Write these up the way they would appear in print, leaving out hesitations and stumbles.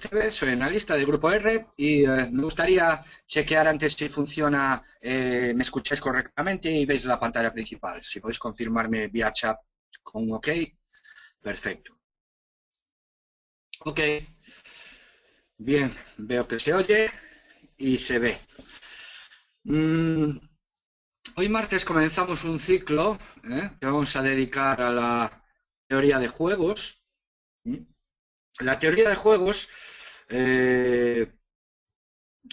Esteve, soy analista del Grupo R y me gustaría chequear antes si funciona, me escucháis correctamente y veis la pantalla principal. Si podéis confirmarme vía chat con OK, perfecto. OK, bien, veo que se oye y se ve. Hoy martes comenzamos un ciclo que vamos a dedicar a la teoría de juegos. La teoría de juegos,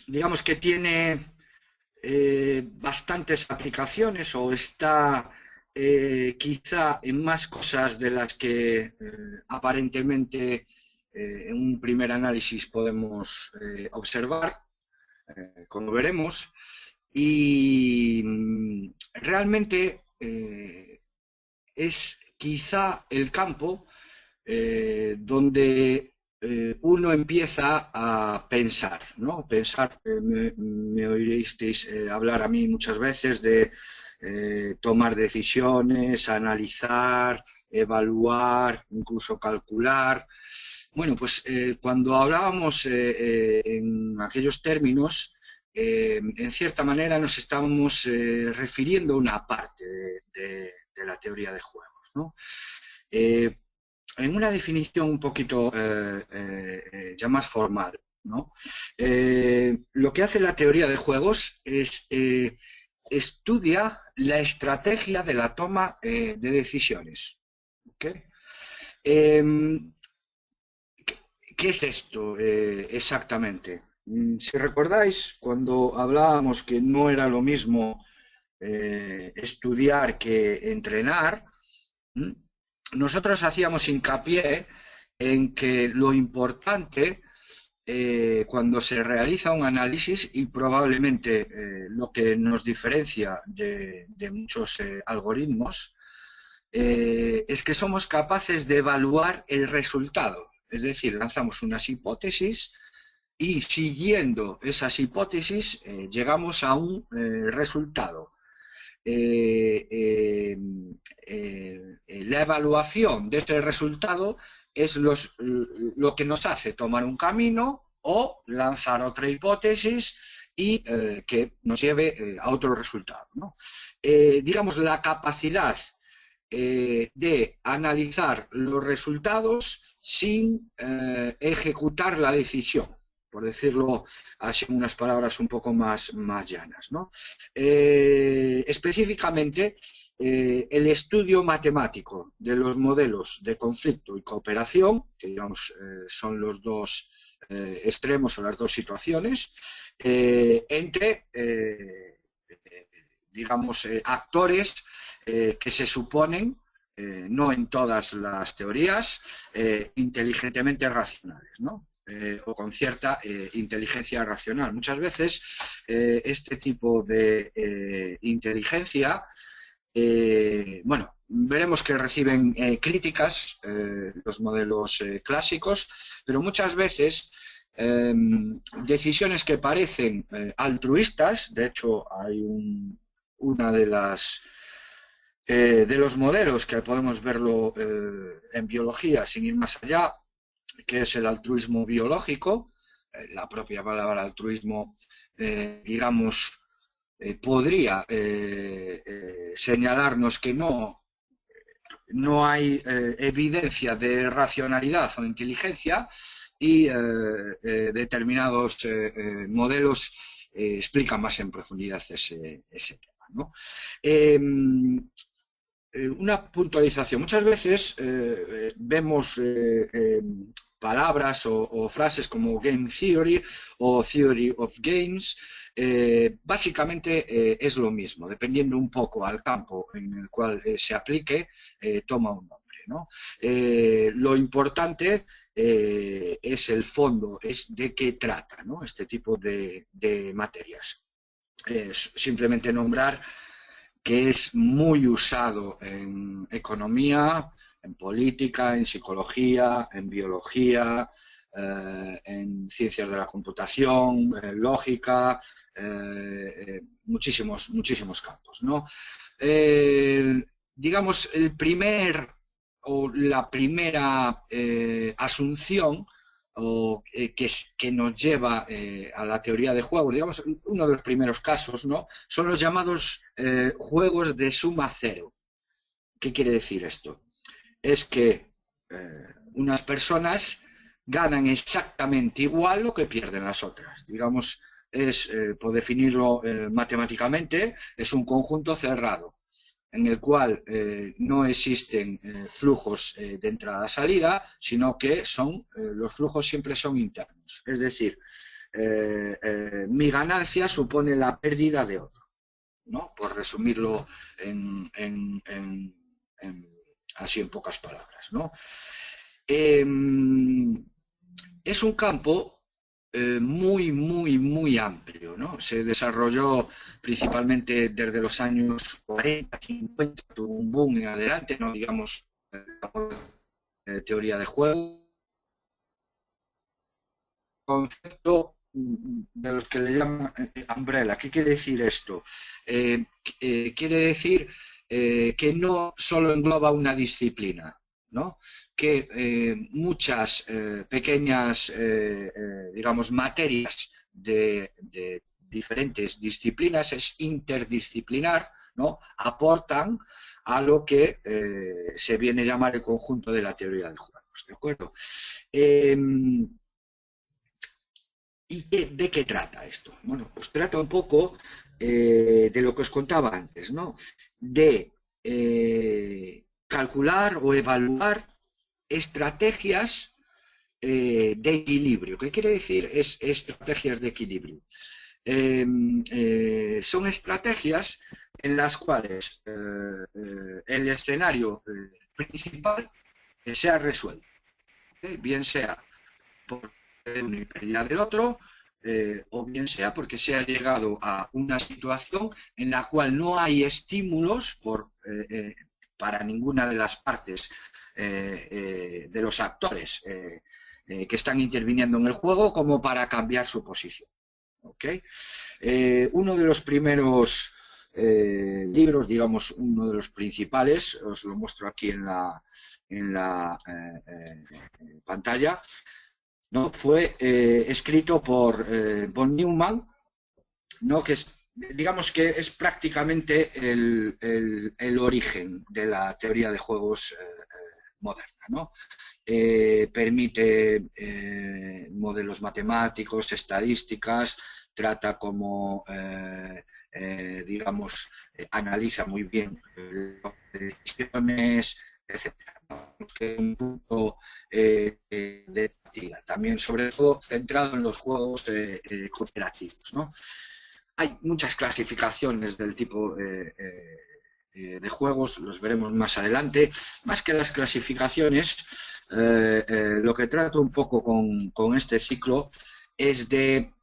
digamos que tiene bastantes aplicaciones o está quizá en más cosas de las que aparentemente en un primer análisis podemos observar, como veremos, y realmente es quizá el campo donde uno empieza a pensar, ¿no? Pensar, me oiréis hablar a mí muchas veces de tomar decisiones, analizar, evaluar, incluso calcular. Bueno, pues cuando hablábamos en aquellos términos, en cierta manera nos estábamos refiriendo a una parte de la teoría de juegos, ¿no? En una definición un poquito ya más formal, ¿no? Lo que hace la teoría de juegos es estudia la estrategia de la toma de decisiones. ¿Okay? ¿Qué es esto exactamente? Si recordáis, cuando hablábamos que no era lo mismo estudiar que entrenar, nosotros hacíamos hincapié en que lo importante cuando se realiza un análisis y probablemente lo que nos diferencia de muchos algoritmos es que somos capaces de evaluar el resultado. Es decir, lanzamos unas hipótesis y siguiendo esas hipótesis llegamos a un resultado. La evaluación de este resultado es lo que nos hace tomar un camino o lanzar otra hipótesis y que nos lleve a otro resultado, ¿no? Digamos, la capacidad de analizar los resultados sin ejecutar la decisión, por decirlo así en unas palabras un poco más llanas, ¿no? Específicamente, el estudio matemático de los modelos de conflicto y cooperación, que digamos son los dos extremos o las dos situaciones, entre, digamos, actores que se suponen, no en todas las teorías, inteligentemente racionales, ¿no? O con cierta inteligencia racional. Muchas veces este tipo de inteligencia, bueno, veremos que reciben críticas los modelos clásicos, pero muchas veces decisiones que parecen altruistas. De hecho, hay una de los modelos que podemos verlo en biología sin ir más allá, que es el altruismo biológico. La propia palabra altruismo, digamos, podría señalarnos que no hay evidencia de racionalidad o inteligencia y determinados modelos explican más en profundidad ese tema, ¿no? Una puntualización. Muchas veces vemos palabras o frases como game theory o theory of games. Básicamente es lo mismo, dependiendo un poco al campo en el cual se aplique, toma un nombre, ¿no? Lo importante es el fondo, es de qué trata, ¿no? Este tipo de materias. Simplemente nombrar que es muy usado en economía, en política, en psicología, en biología, en ciencias de la computación, en lógica, muchísimos campos, ¿no? Digamos, el primer o la primera asunción que nos lleva a la teoría de juegos, digamos, uno de los primeros casos, ¿no? Son los llamados juegos de suma cero. ¿Qué quiere decir esto? Es que unas personas ganan exactamente igual lo que pierden las otras. Digamos, por definirlo matemáticamente, es un conjunto cerrado en el cual no existen flujos de entrada-salida, sino que los flujos siempre son internos. Es decir, mi ganancia supone la pérdida de otro, ¿no? Por resumirlo así en pocas palabras, ¿no? Es un campo muy amplio, ¿no? Se desarrolló principalmente desde los años 40, 50, tuvo un boom en adelante, no digamos teoría de juego, concepto de los que le llaman umbrella. ¿Qué quiere decir esto? Quiere decir que no solo engloba una disciplina, ¿no? Que muchas pequeñas, digamos, materias de diferentes disciplinas, es interdisciplinar, ¿no? Aportan a lo que se viene a llamar el conjunto de la teoría de juegos, ¿de acuerdo? ¿Y de qué trata esto? Bueno, pues trata un poco de lo que os contaba antes, ¿no? De calcular o evaluar estrategias de equilibrio. ¿Qué quiere decir estrategias de equilibrio? Son estrategias en las cuales el escenario principal se ha resuelto, bien sea por uno y pérdida del otro, o bien sea porque se ha llegado a una situación en la cual no hay estímulos para ninguna de las partes de los actores que están interviniendo en el juego como para cambiar su posición. ¿Okay? Uno de los primeros libros, digamos, uno de los principales, os lo muestro aquí en la pantalla, ¿no? Fue escrito por von Neumann, ¿no? Que digamos que es prácticamente el origen de la teoría de juegos moderna, ¿no? Permite modelos matemáticos, estadísticas, trata como, digamos, analiza muy bien decisiones, etcétera, que es un punto de partida, también sobre todo centrado en los juegos cooperativos, ¿no? Hay muchas clasificaciones del tipo de juegos, los veremos más adelante. Más que las clasificaciones, lo que trato un poco con este ciclo es de,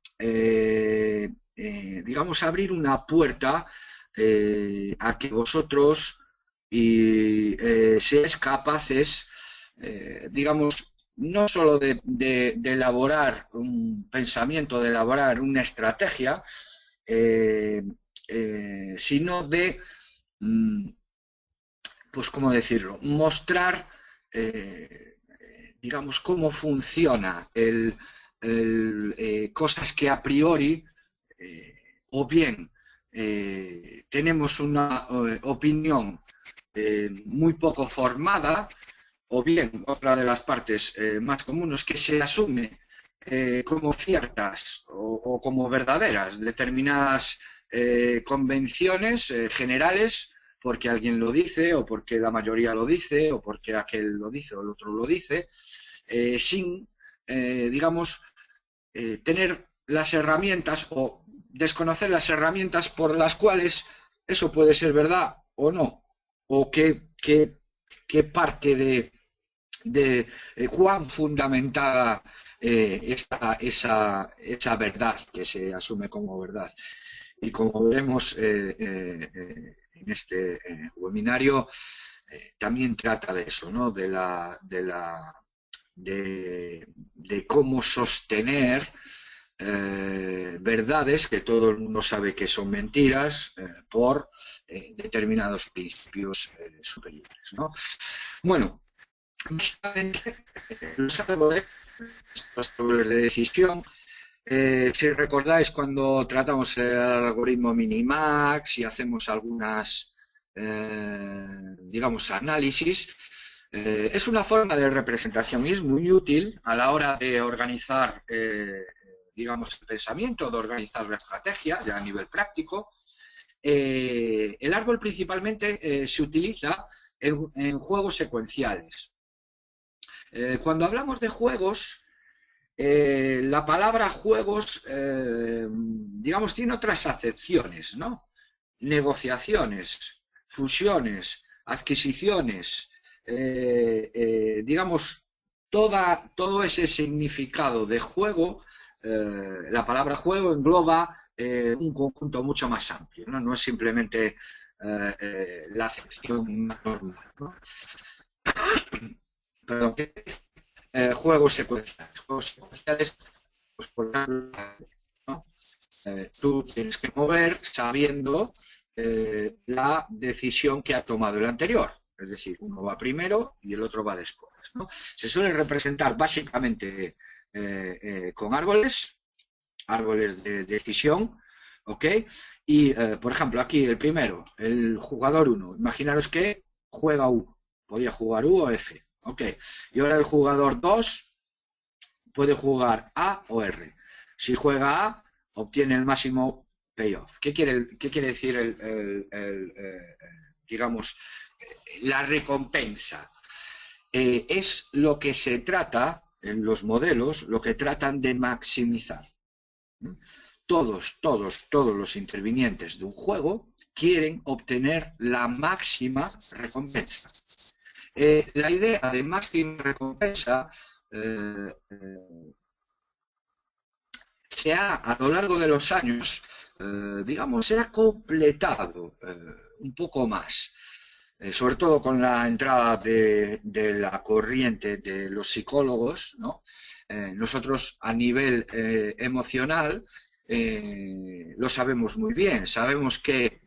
digamos, abrir una puerta a que vosotros seáis capaces, digamos, no solo de elaborar un pensamiento, de elaborar una estrategia, sino de, pues, ¿cómo decirlo?, mostrar, digamos, cómo funciona cosas que a priori, o bien tenemos una opinión muy poco formada, o bien otra de las partes más comunes que se asume como ciertas o como verdaderas determinadas convenciones generales porque alguien lo dice o porque la mayoría lo dice o porque aquel lo dice o el otro lo dice, sin, digamos, tener las herramientas o desconocer las herramientas por las cuales eso puede ser verdad o no, o qué parte de cuán fundamentada está esa verdad que se asume como verdad. Y como veremos en este webinario, también trata de eso, ¿no? De cómo sostener verdades que todo el mundo sabe que son mentiras por determinados principios superiores, ¿no? Bueno, básicamente los árboles Los árboles de decisión. Si recordáis cuando tratamos el algoritmo Minimax y hacemos algunas, digamos, análisis, es una forma de representación y es muy útil a la hora de organizar, digamos, el pensamiento, de organizar la estrategia ya a nivel práctico. El árbol principalmente se utiliza en juegos secuenciales. Cuando hablamos de juegos, la palabra juegos, digamos, tiene otras acepciones, ¿no? Negociaciones, fusiones, adquisiciones, digamos, todo ese significado de juego, la palabra juego engloba un conjunto mucho más amplio, ¿no? No es simplemente la acepción normal, ¿no? Perdón, juegos secuenciales. Juegos secuenciales, pues por ejemplo, ¿no? Tú tienes que mover sabiendo la decisión que ha tomado el anterior. Es decir, uno va primero y el otro va después, ¿no? Se suele representar básicamente con árboles de decisión, ¿ok? Y, por ejemplo, aquí el primero, el jugador 1, imaginaros que juega U, podía jugar U o F, ¿ok? Y ahora el jugador 2 puede jugar A o R. Si juega A, obtiene el máximo payoff. ¿Qué quiere decir digamos, la recompensa? Es lo que se trata, en los modelos, lo que tratan de maximizar. Todos los intervinientes de un juego quieren obtener la máxima recompensa. La idea de máxima recompensa a lo largo de los años, digamos, se ha completado un poco más, sobre todo con la entrada de la corriente de los psicólogos, ¿no? Nosotros a nivel emocional lo sabemos muy bien, sabemos que,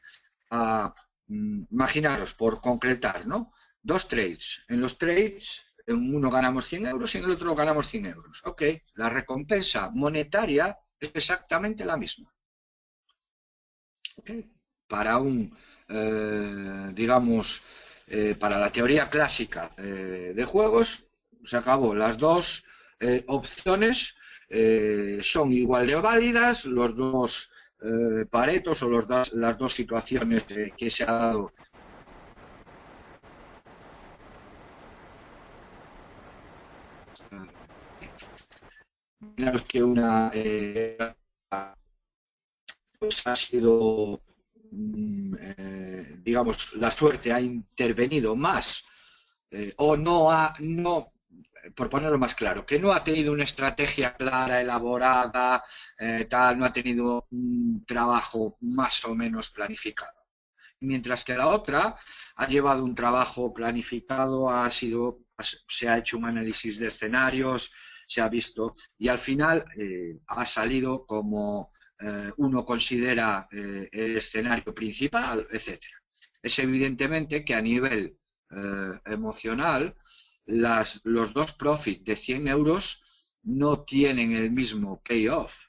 imaginaros, por concretar, ¿no? Dos trades. En los trades, en uno ganamos 100 euros y en el otro ganamos 100 euros. Ok, la recompensa monetaria es exactamente la misma. Okay. Para digamos, para la teoría clásica de juegos, se acabó. Las dos opciones son igual de válidas, los dos paretos o las dos situaciones que se ha dado. Claro que una pues ha sido, digamos, la suerte ha intervenido más o no, por ponerlo más claro, que no ha tenido una estrategia clara, elaborada, no ha tenido un trabajo más o menos planificado. Mientras que la otra ha llevado un trabajo planificado, se ha hecho un análisis de escenarios, se ha visto y al final ha salido como uno considera el escenario principal, etcétera. Es evidentemente que a nivel emocional los dos profits de 100 euros no tienen el mismo payoff.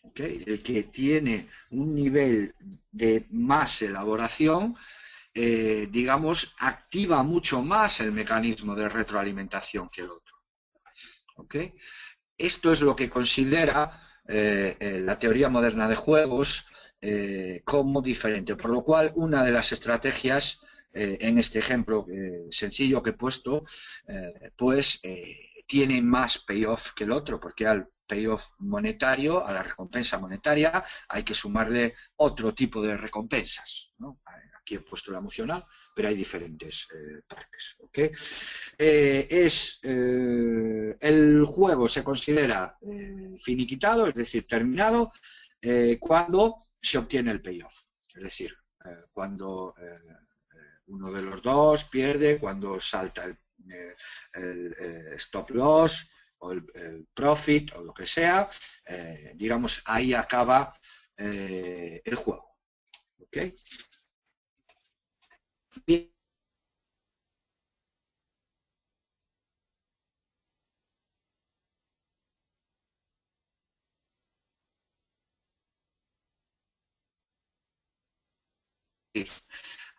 ¿Okay? El que tiene un nivel de más elaboración, digamos, activa mucho más el mecanismo de retroalimentación que el otro. ¿Okay? Esto es lo que considera la teoría moderna de juegos como diferente, por lo cual una de las estrategias en este ejemplo sencillo que he puesto, pues tiene más payoff que el otro, porque al payoff monetario, a la recompensa monetaria, hay que sumarle otro tipo de recompensas, ¿no? Aquí he puesto la emocional, pero hay diferentes partes. ¿Okay? El juego se considera finiquitado, es decir, terminado, cuando se obtiene el payoff. Es decir, cuando uno de los dos pierde, cuando salta el stop loss o el profit o lo que sea, digamos, ahí acaba el juego. ¿Ok? Bien.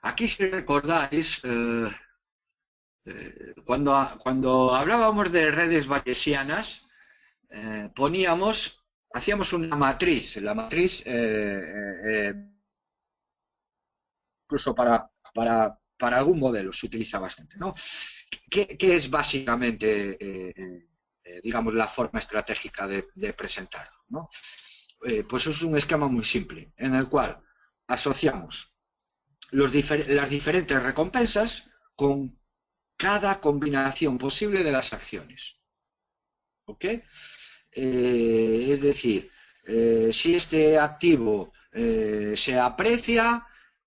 Aquí, si recordáis, cuando hablábamos de redes bayesianas, hacíamos una matriz. La matriz, incluso para algún modelo se utiliza bastante, ¿no? ¿Qué es básicamente, digamos, la forma estratégica de presentarlo, ¿no? Pues es un esquema muy simple, en el cual asociamos las diferentes recompensas con cada combinación posible de las acciones. ¿Ok? Es decir, si este activo se aprecia,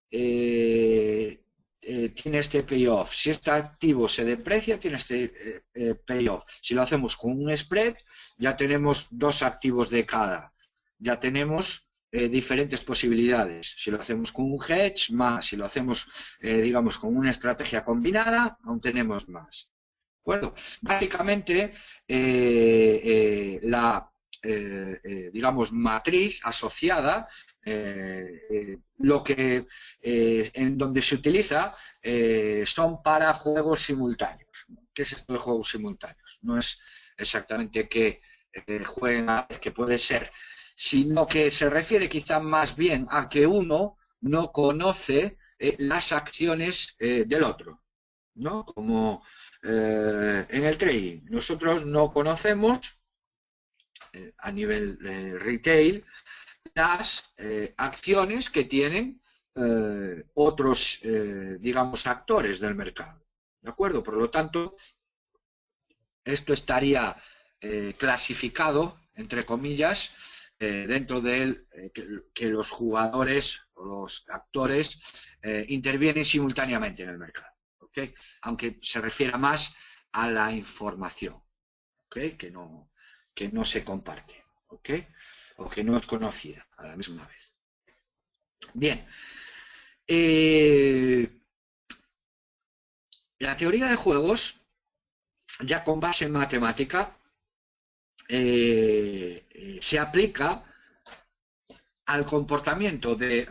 tiene este payoff. Si este activo se deprecia, tiene este payoff. Si lo hacemos con un spread, ya tenemos dos activos de cada. Ya tenemos diferentes posibilidades. Si lo hacemos con un hedge, más. Si lo hacemos, digamos, con una estrategia combinada, aún tenemos más. Bueno, básicamente la, digamos, matriz asociada, en donde se utiliza son para juegos simultáneos. ¿Qué es esto de juegos simultáneos? No es exactamente que jueguen a la vez, que puede ser, sino que se refiere quizá más bien a que uno no conoce las acciones del otro, ¿no? Como en el trading, nosotros no conocemos a nivel retail las acciones que tienen otros, digamos, actores del mercado, ¿de acuerdo? Por lo tanto, esto estaría clasificado, entre comillas, dentro de él, que los jugadores o los actores intervienen simultáneamente en el mercado, ¿ok? Aunque se refiera más a la información, ¿ok? Que no se comparte, ¿ok? O que no es conocida a la misma vez. Bien. La teoría de juegos, ya con base en matemática, se aplica al comportamiento de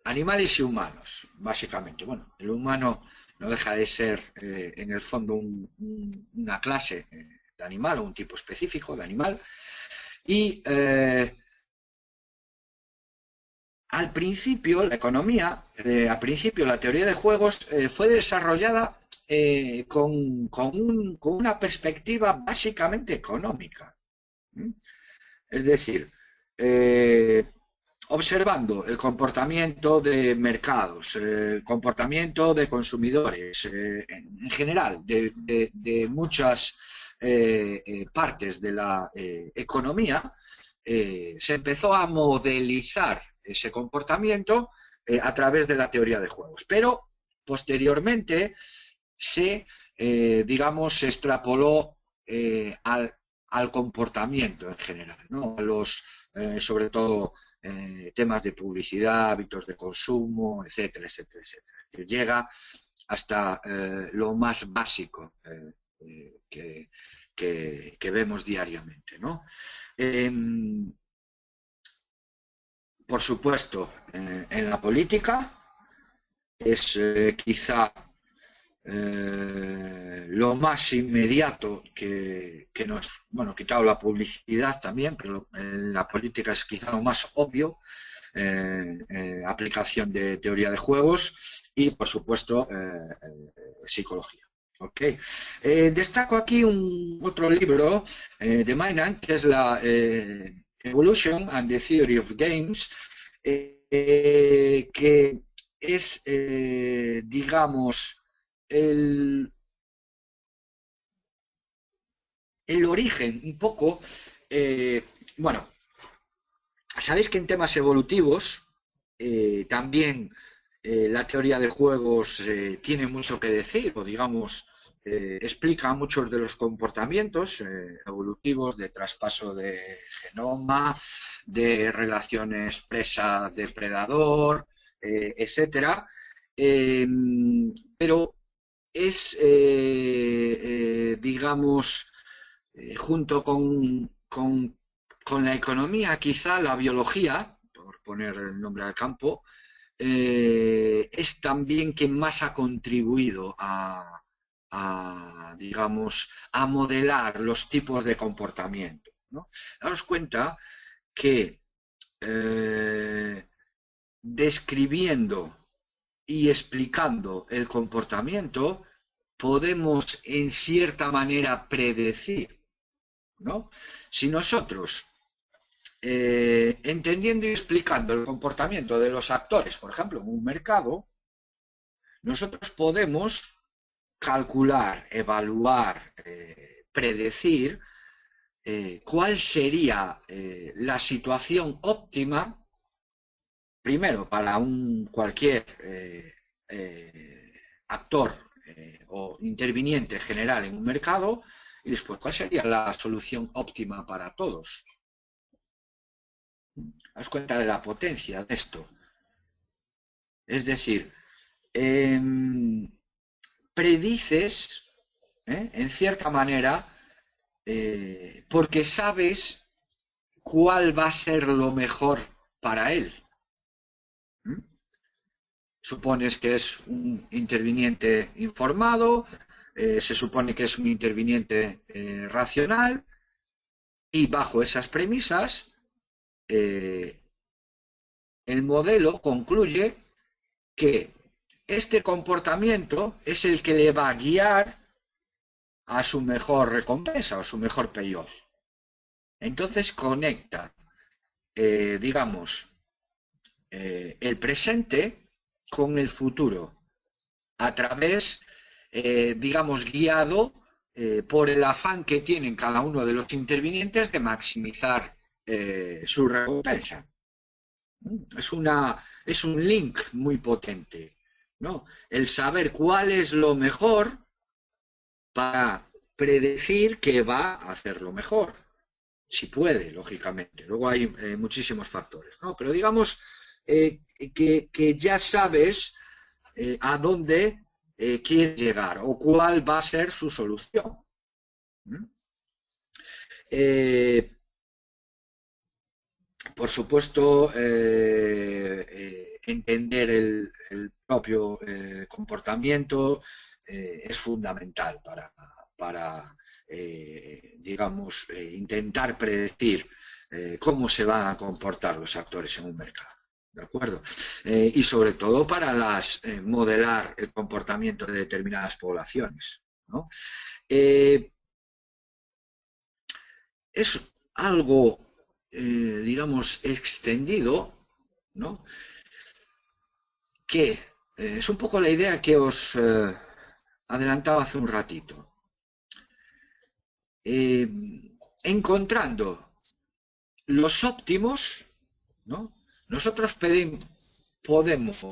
animales y humanos, básicamente. Bueno, el humano no deja de ser, en el fondo, una clase de animal o un tipo específico de animal. Y al principio, la economía, al principio la teoría de juegos fue desarrollada con una perspectiva básicamente económica. Es decir, observando el comportamiento de mercados, el comportamiento de consumidores, en general, de muchas partes de la economía, se empezó a modelizar ese comportamiento a través de la teoría de juegos. Pero, posteriormente, digamos, se extrapoló al comportamiento en general, ¿no? Sobre todo temas de publicidad, hábitos de consumo, etcétera, etcétera, etcétera. Que llega hasta lo más básico que vemos diariamente, ¿no? Por supuesto, en la política es quizá lo más inmediato que nos, bueno, quitado la publicidad también, pero en la política es quizá lo más obvio, aplicación de teoría de juegos y, por supuesto, psicología. Okay. Destaco aquí otro libro de Maynard, que es la Evolution and the Theory of Games, que es, digamos, el origen un poco, bueno, sabéis que en temas evolutivos también la teoría de juegos tiene mucho que decir, o digamos, explica muchos de los comportamientos evolutivos de traspaso de genoma, de relaciones presa-depredador, etcétera. Pero es, digamos, junto con la economía, quizá la biología, por poner el nombre al campo, es también quien más ha contribuido digamos, a modelar los tipos de comportamiento, ¿no? Daos cuenta que describiendo y explicando el comportamiento podemos en cierta manera predecir, ¿no? Si nosotros, entendiendo y explicando el comportamiento de los actores, por ejemplo, en un mercado, nosotros podemos calcular, evaluar, predecir cuál sería la situación óptima, primero para cualquier actor o interviniente general en un mercado, y después cuál sería la solución óptima para todos. ¿Os cuenta de la potencia de esto? Es decir, predices, en cierta manera, porque sabes cuál va a ser lo mejor para él. Supones que es un interviniente informado, se supone que es un interviniente racional, y bajo esas premisas el modelo concluye que este comportamiento es el que le va a guiar a su mejor recompensa o su mejor payoff. Entonces conecta, digamos, el presente con el futuro, a través, digamos, guiado por el afán que tienen cada uno de los intervinientes de maximizar su recompensa. Es un link muy potente, ¿no? El saber cuál es lo mejor para predecir que va a hacer lo mejor. Si puede, lógicamente. Luego hay muchísimos factores, ¿no? Pero digamos que ya sabes a dónde quieres llegar o cuál va a ser su solución. Por supuesto, entender el propio comportamiento es fundamental para digamos, intentar predecir cómo se van a comportar los actores en un mercado. ¿De acuerdo? Y sobre todo para modelar el comportamiento de determinadas poblaciones, ¿no? Es algo, digamos, extendido, ¿no? Que es un poco la idea que os adelantaba hace un ratito. Encontrando los óptimos, ¿no? Nosotros podemos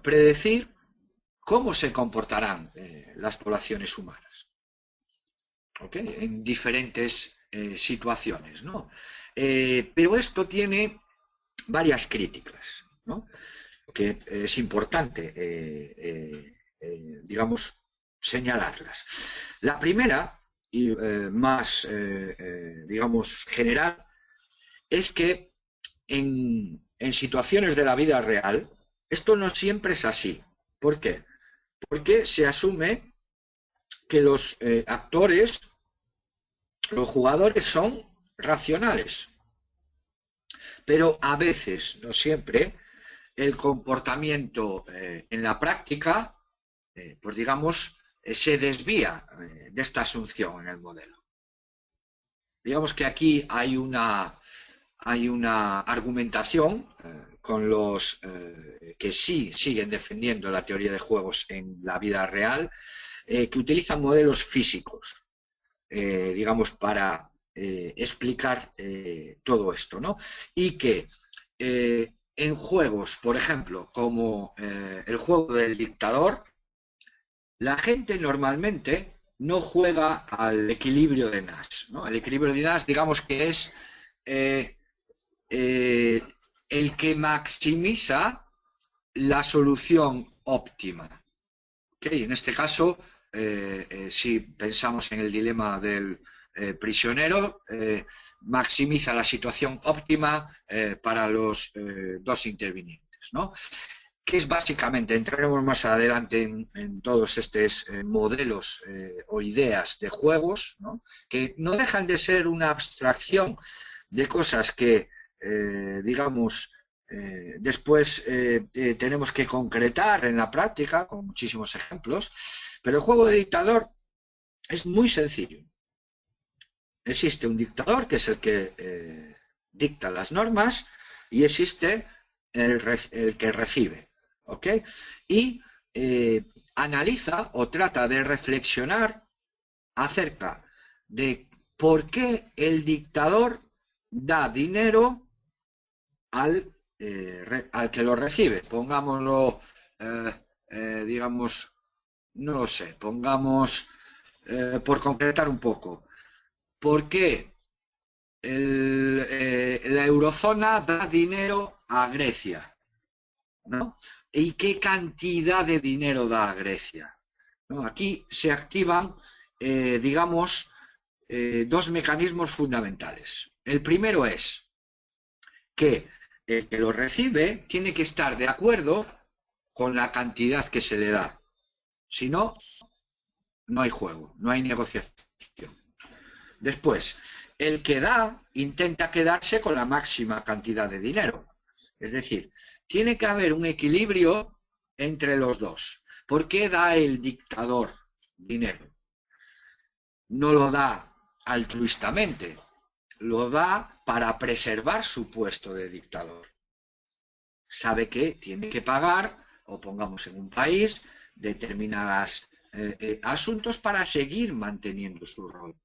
predecir cómo se comportarán las poblaciones humanas, ¿okay? En diferentes situaciones, ¿no? Pero esto tiene varias críticas, ¿no? Que es importante, digamos, señalarlas. La primera, y más, digamos, general, es que en situaciones de la vida real, esto no siempre es así. ¿Por qué? Porque se asume que los actores, los jugadores son racionales. Pero a veces, no siempre, el comportamiento en la práctica, pues digamos, se desvía de esta asunción en el modelo. Digamos que aquí hay una argumentación con los que sí siguen defendiendo la teoría de juegos en la vida real, que utilizan modelos físicos, digamos, para explicar todo esto, ¿no? Y que en juegos, por ejemplo, como el juego del dictador, la gente normalmente no juega al equilibrio de Nash, ¿no? El equilibrio de Nash, digamos que es el que maximiza la solución óptima. ¿Okay? En este caso, si pensamos en el dilema del prisionero maximiza la situación óptima para los dos intervinientes, ¿no? Que es básicamente, entraremos más adelante en todos estos modelos o ideas de juegos, ¿no? Que no dejan de ser una abstracción de cosas que, digamos, después tenemos que concretar en la práctica con muchísimos ejemplos, pero el juego de dictador es muy sencillo. Existe un dictador que es el que dicta las normas y existe el que recibe, ¿ok? Y analiza o trata de reflexionar acerca de por qué el dictador da dinero al que lo recibe. Pongámoslo, digamos, no lo sé, pongamos, por concretar un poco, ¿por qué la eurozona da dinero a Grecia? ¿No? ¿Y qué cantidad de dinero da a Grecia? ¿No? Aquí se activan, digamos, dos mecanismos fundamentales. El primero es que el que lo recibe tiene que estar de acuerdo con la cantidad que se le da. Si no, no hay juego, no hay negociación. Después, el que da intenta quedarse con la máxima cantidad de dinero. Es decir, tiene que haber un equilibrio entre los dos. ¿Por qué da el dictador dinero? No lo da altruistamente, lo da para preservar su puesto de dictador. Sabe que tiene que pagar, o pongamos en un país, determinados asuntos para seguir manteniendo su rol.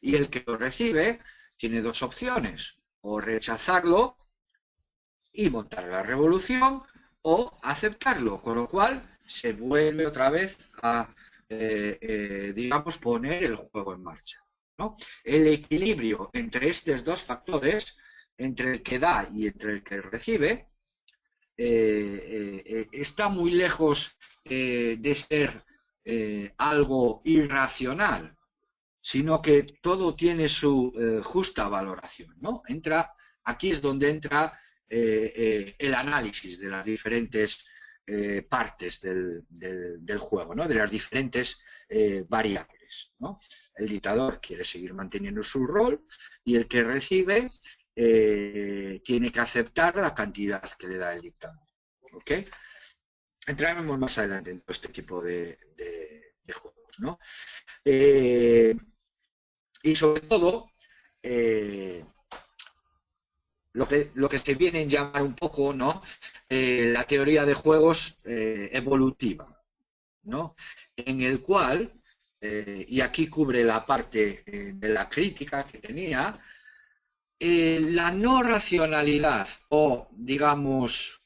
Y el que lo recibe tiene dos opciones, o rechazarlo y montar la revolución, o aceptarlo, con lo cual se vuelve otra vez a, digamos, poner el juego en marcha, ¿no? El equilibrio entre estos dos factores, entre el que da y entre el que recibe, está muy lejos de ser algo irracional, sino que todo tiene su justa valoración, ¿no? Aquí es donde entra el análisis de las diferentes partes del juego, ¿no? De las diferentes variables, ¿no? El dictador quiere seguir manteniendo su rol y el que recibe tiene que aceptar la cantidad que le da el dictador, ¿ok? Entraremos más adelante en todo este tipo de juegos, ¿no? Y sobre todo, lo que se viene a llamar un poco, ¿no? La teoría de juegos evolutiva, ¿no? En el cual, y aquí cubre la parte de la crítica que tenía, la no racionalidad o, digamos,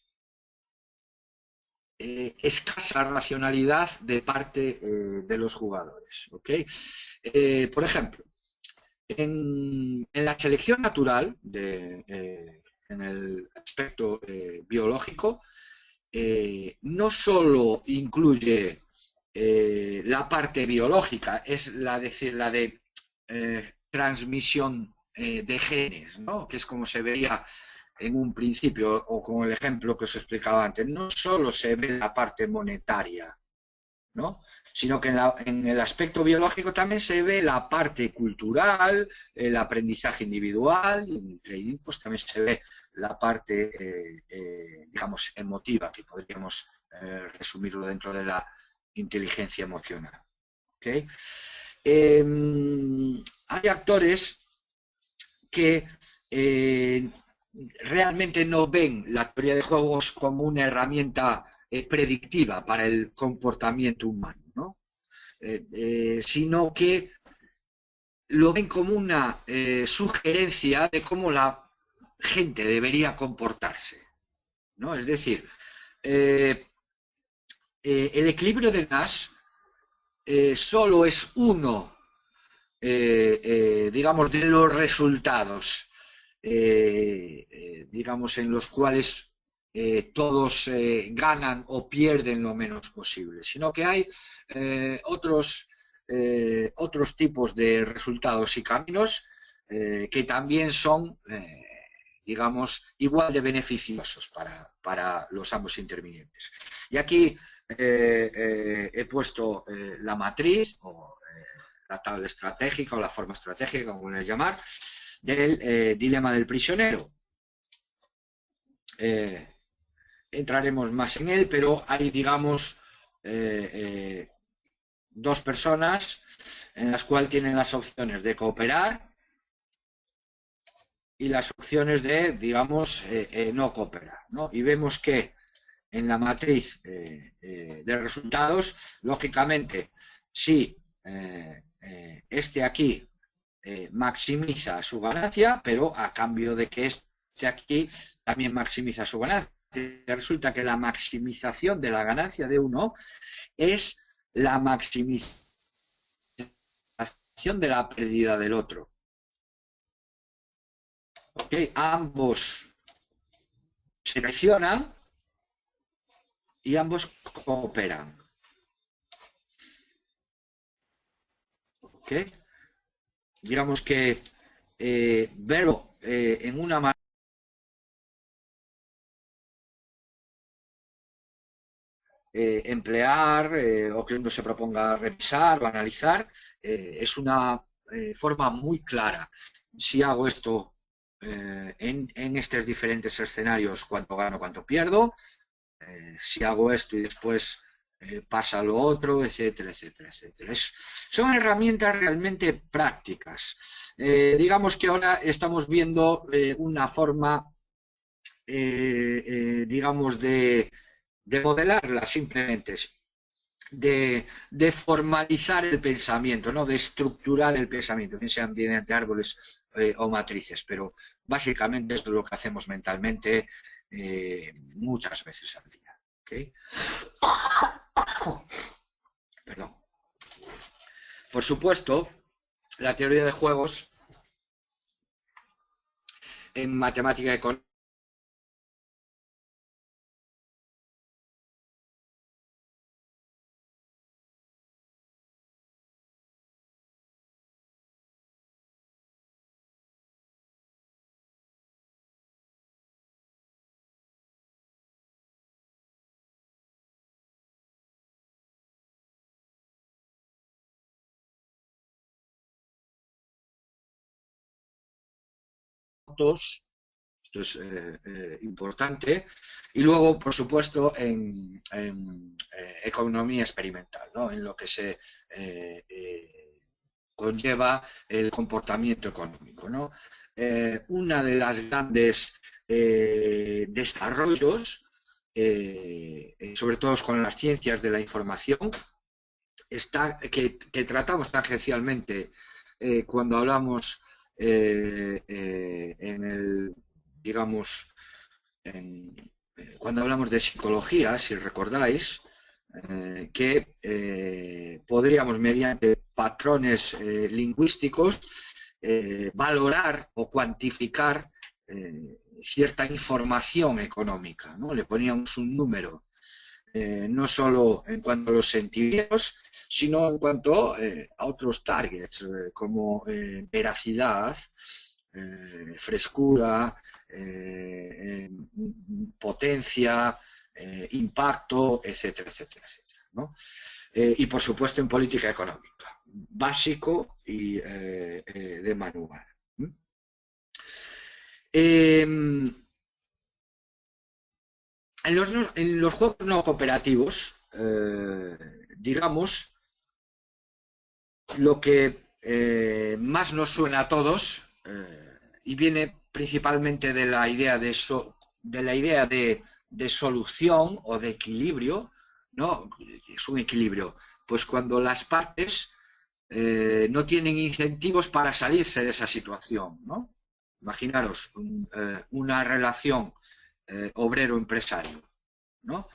escasa racionalidad de parte de los jugadores, ¿ok? Por ejemplo, en la selección natural, en el aspecto biológico, no solo incluye la parte biológica, es la de transmisión de genes, ¿no? Que es como se veía en un principio, o con el ejemplo que os explicaba antes. No solo se ve la parte monetaria, ¿no? Sino que en el aspecto biológico también se ve la parte cultural, el aprendizaje individual, y en el trading pues también se ve la parte, digamos, emotiva, que podríamos resumirlo dentro de la inteligencia emocional. ¿Okay? Hay actores que realmente no ven la teoría de juegos como una herramienta predictiva para el comportamiento humano, ¿no? Sino que lo ven como una sugerencia de cómo la gente debería comportarse, ¿no? Es decir, el equilibrio de Nash solo es uno, digamos, de los resultados, digamos, en los cuales todos ganan o pierden lo menos posible, sino que hay otros otros tipos de resultados y caminos que también son, digamos, igual de beneficiosos para los ambos intervinientes. Y aquí he puesto la matriz o la tabla estratégica o la forma estratégica, como quieras llamar, del dilema del prisionero. Entraremos más en él, pero hay, digamos, dos personas en las cuales tienen las opciones de cooperar y las opciones de, digamos, no cooperar, ¿no? Y vemos que en la matriz de resultados, lógicamente, si este aquí maximiza su ganancia, pero a cambio de que este aquí también maximiza su ganancia. Resulta que la maximización de la ganancia de uno es la maximización de la pérdida del otro. ¿Okay? Ambos se traicionan y ambos cooperan. ¿Okay? Digamos que verlo en una manera emplear o que uno se proponga revisar o analizar es una forma muy clara. Si hago esto en estos diferentes escenarios, cuánto gano, cuánto pierdo, si hago esto y después pasa lo otro, etcétera, etcétera, etcétera. Son herramientas realmente prácticas. Digamos que ahora estamos viendo una forma, digamos, de modelarla simplemente, de formalizar el pensamiento, ¿no? De estructurar el pensamiento, bien sean mediante árboles o matrices, pero básicamente esto es lo que hacemos mentalmente muchas veces al día. ¿Okay? Perdón. Por supuesto, la teoría de juegos en matemática económica esto es importante, y luego, por supuesto, en economía experimental, ¿no? En lo que se conlleva el comportamiento económico, ¿no? Una de las grandes desarrollos, sobre todo con las ciencias de la información, está, que tratamos tangencialmente cuando hablamos en el, digamos, cuando hablamos de psicología, si recordáis, que podríamos, mediante patrones lingüísticos, valorar o cuantificar cierta información económica, ¿no? Le poníamos un número, no solo en cuanto a los sentimientos, sino en cuanto a otros targets, como veracidad, frescura, potencia, impacto, etcétera, etcétera, etcétera, ¿no? Y por supuesto en política económica, básico y de manual. En los juegos no cooperativos, digamos, lo que más nos suena a todos, y viene principalmente de la idea de solución o de equilibrio, ¿no? Es un equilibrio. Pues cuando las partes no tienen incentivos para salirse de esa situación, ¿no? Imaginaros una relación obrero-empresario, ¿no?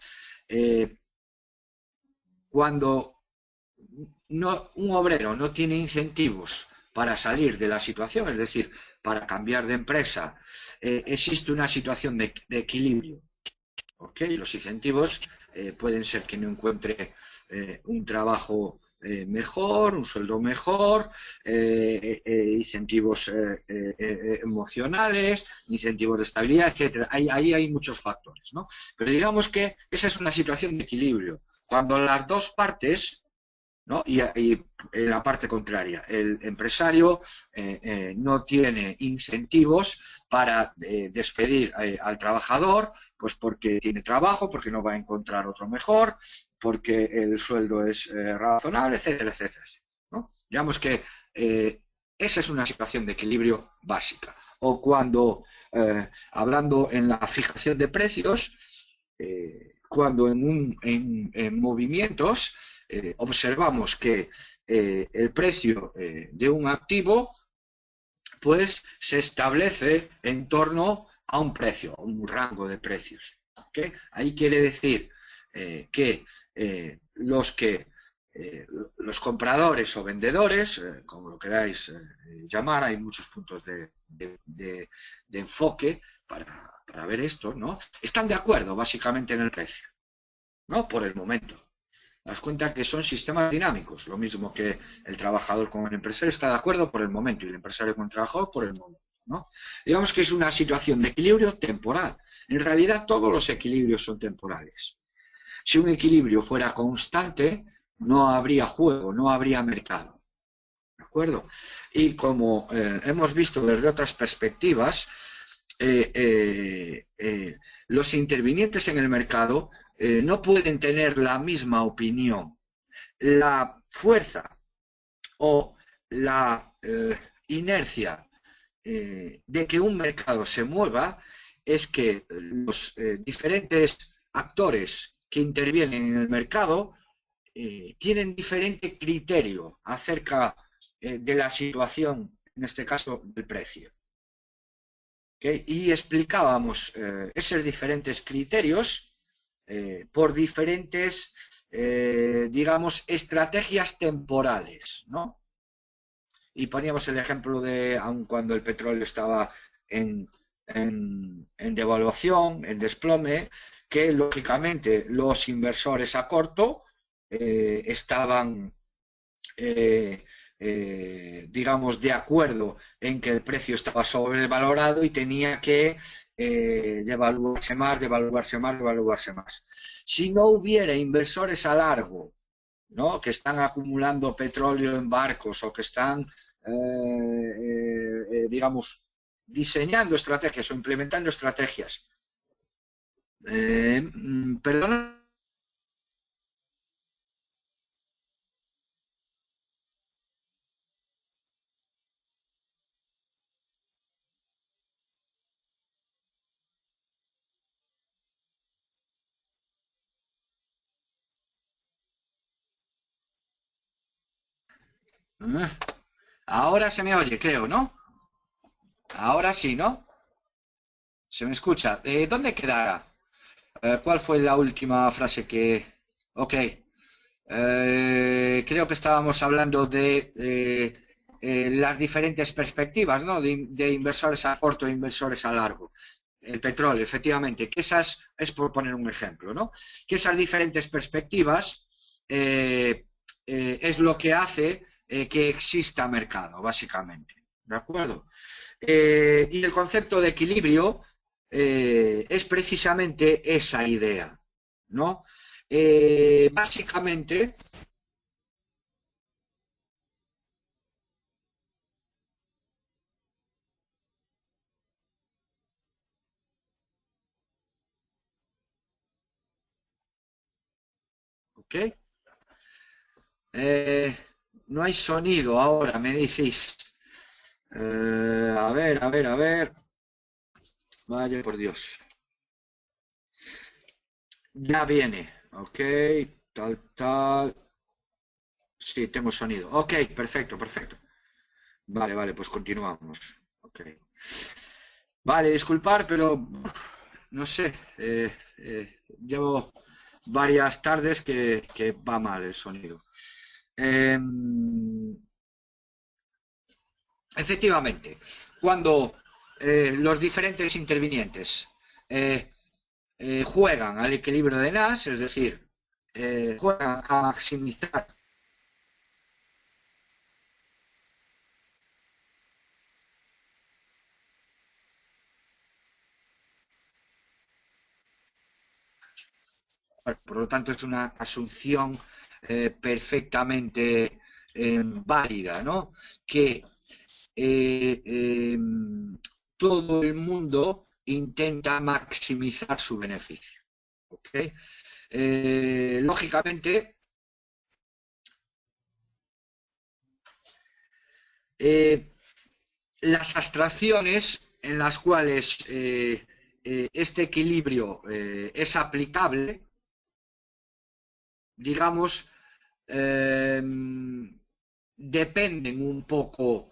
Cuando un obrero no tiene incentivos para salir de la situación, es decir, para cambiar de empresa, existe una situación de equilibrio. ¿Okay? Los incentivos pueden ser que no encuentre un trabajo mejor, un sueldo mejor, incentivos emocionales, incentivos de estabilidad, etcétera. Ahí hay muchos factores, ¿no? Pero digamos que esa es una situación de equilibrio. Cuando las dos partes, ¿no? Y en la parte contraria, el empresario no tiene incentivos para despedir al trabajador, pues porque tiene trabajo, porque no va a encontrar otro mejor, porque el sueldo es razonable, etcétera, etcétera, ¿no? Digamos que esa es una situación de equilibrio básica. O cuando, hablando en la fijación de precios, cuando en movimientos observamos que el precio de un activo pues se establece en torno a un precio, a un rango de precios. ¿Okay? Ahí quiere decir que los compradores o vendedores, como lo queráis llamar, hay muchos puntos de enfoque para ver esto, ¿no? Están de acuerdo básicamente en el precio, ¿no? Por el momento. Das cuenta que son sistemas dinámicos, lo mismo que el trabajador con el empresario está de acuerdo por el momento y el empresario con el trabajador por el momento, ¿no? Digamos que es una situación de equilibrio temporal. En realidad todos los equilibrios son temporales. Si un equilibrio fuera constante, no habría juego, no habría mercado. ¿De acuerdo? Y como hemos visto desde otras perspectivas, los intervinientes en el mercado no pueden tener la misma opinión. La fuerza o la inercia de que un mercado se mueva es que los diferentes actores que intervienen en el mercado tienen diferente criterio acerca de la situación, en este caso del precio. ¿Okay? Y explicábamos esos diferentes criterios por diferentes, digamos, estrategias temporales, ¿no? Y poníamos el ejemplo de, aun cuando el petróleo estaba en devaluación, en desplome, que lógicamente los inversores a corto estaban digamos, de acuerdo en que el precio estaba sobrevalorado y tenía que devaluarse más, devaluarse más, devaluarse más. Si no hubiera inversores a largo, ¿no? Que están acumulando petróleo en barcos o que están, digamos, diseñando estrategias o implementando estrategias. Perdona. Ahora se me oye, creo, ¿no? Ahora sí, ¿no? Se me escucha. ¿Dónde quedará? ¿Cuál fue la última frase que...? Ok. Creo que estábamos hablando de las diferentes perspectivas, ¿no? De inversores a corto e inversores a largo. El petróleo, efectivamente, que esas, es por poner un ejemplo, ¿no? Que esas diferentes perspectivas es lo que hace que exista mercado, básicamente. ¿De acuerdo? Y el concepto de equilibrio es precisamente esa idea, ¿no? Básicamente, ¿ok? Eh, no hay sonido ahora, me decís. A ver, a ver, a ver. Vaya por Dios. Ya viene, ok, tal, tal. Sí, tengo sonido. Ok, perfecto, perfecto. Vale, vale, pues continuamos. Ok. Vale, disculpar, pero no sé. Llevo varias tardes que va mal el sonido. Eh, Efectivamente, cuando los diferentes intervinientes eh, juegan al equilibrio de Nash, es decir, juegan a maximizar Por lo tanto, es una asunción perfectamente válida, ¿no? Que todo el mundo intenta maximizar su beneficio. ¿Okay? Lógicamente, las abstracciones en las cuales este equilibrio es aplicable, digamos, dependen un poco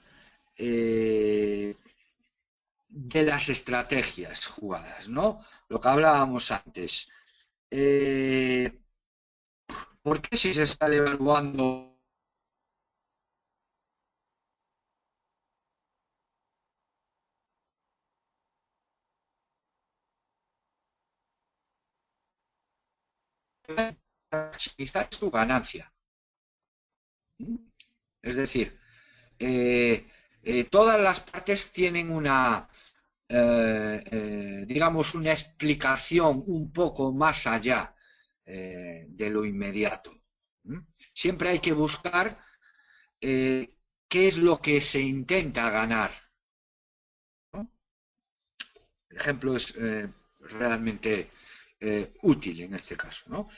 de las estrategias jugadas, ¿no? Lo que hablábamos antes. ¿Por qué si se está devaluando maximizar su ganancia? Es decir, todas las partes tienen una, digamos, una explicación un poco más allá de lo inmediato. Siempre hay que buscar qué es lo que se intenta ganar, ¿no? El ejemplo es realmente útil en este caso, ¿no?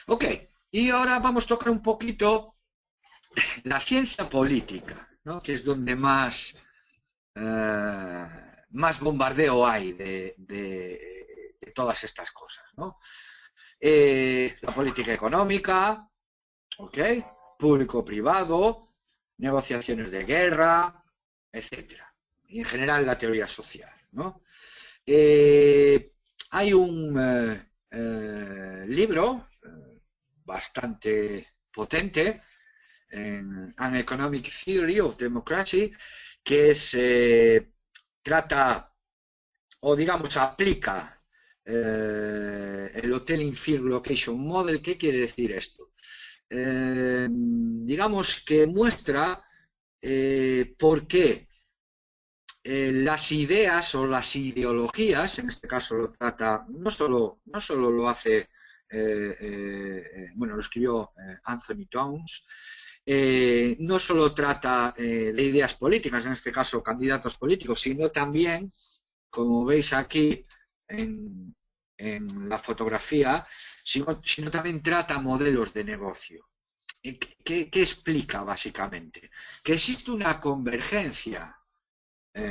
Ok, y ahora vamos a tocar un poquito la ciencia política, ¿no? Que es donde más bombardeo hay de todas estas cosas, ¿no? La política económica, ¿ok? Público-privado, negociaciones de guerra, etcétera. Y en general la teoría social, ¿no? Hay un libro bastante potente en An Economic Theory of Democracy, que trata, o digamos, aplica el Hotel Field Location Model. ¿Qué quiere decir esto? Digamos que muestra por qué las ideas o las ideologías, en este caso lo trata, no solo lo hace, bueno, lo escribió Anthony Towns, no solo trata de ideas políticas, en este caso candidatos políticos, sino también, como veis aquí en la fotografía, sino también trata modelos de negocio. ¿Qué explica básicamente? Que existe una convergencia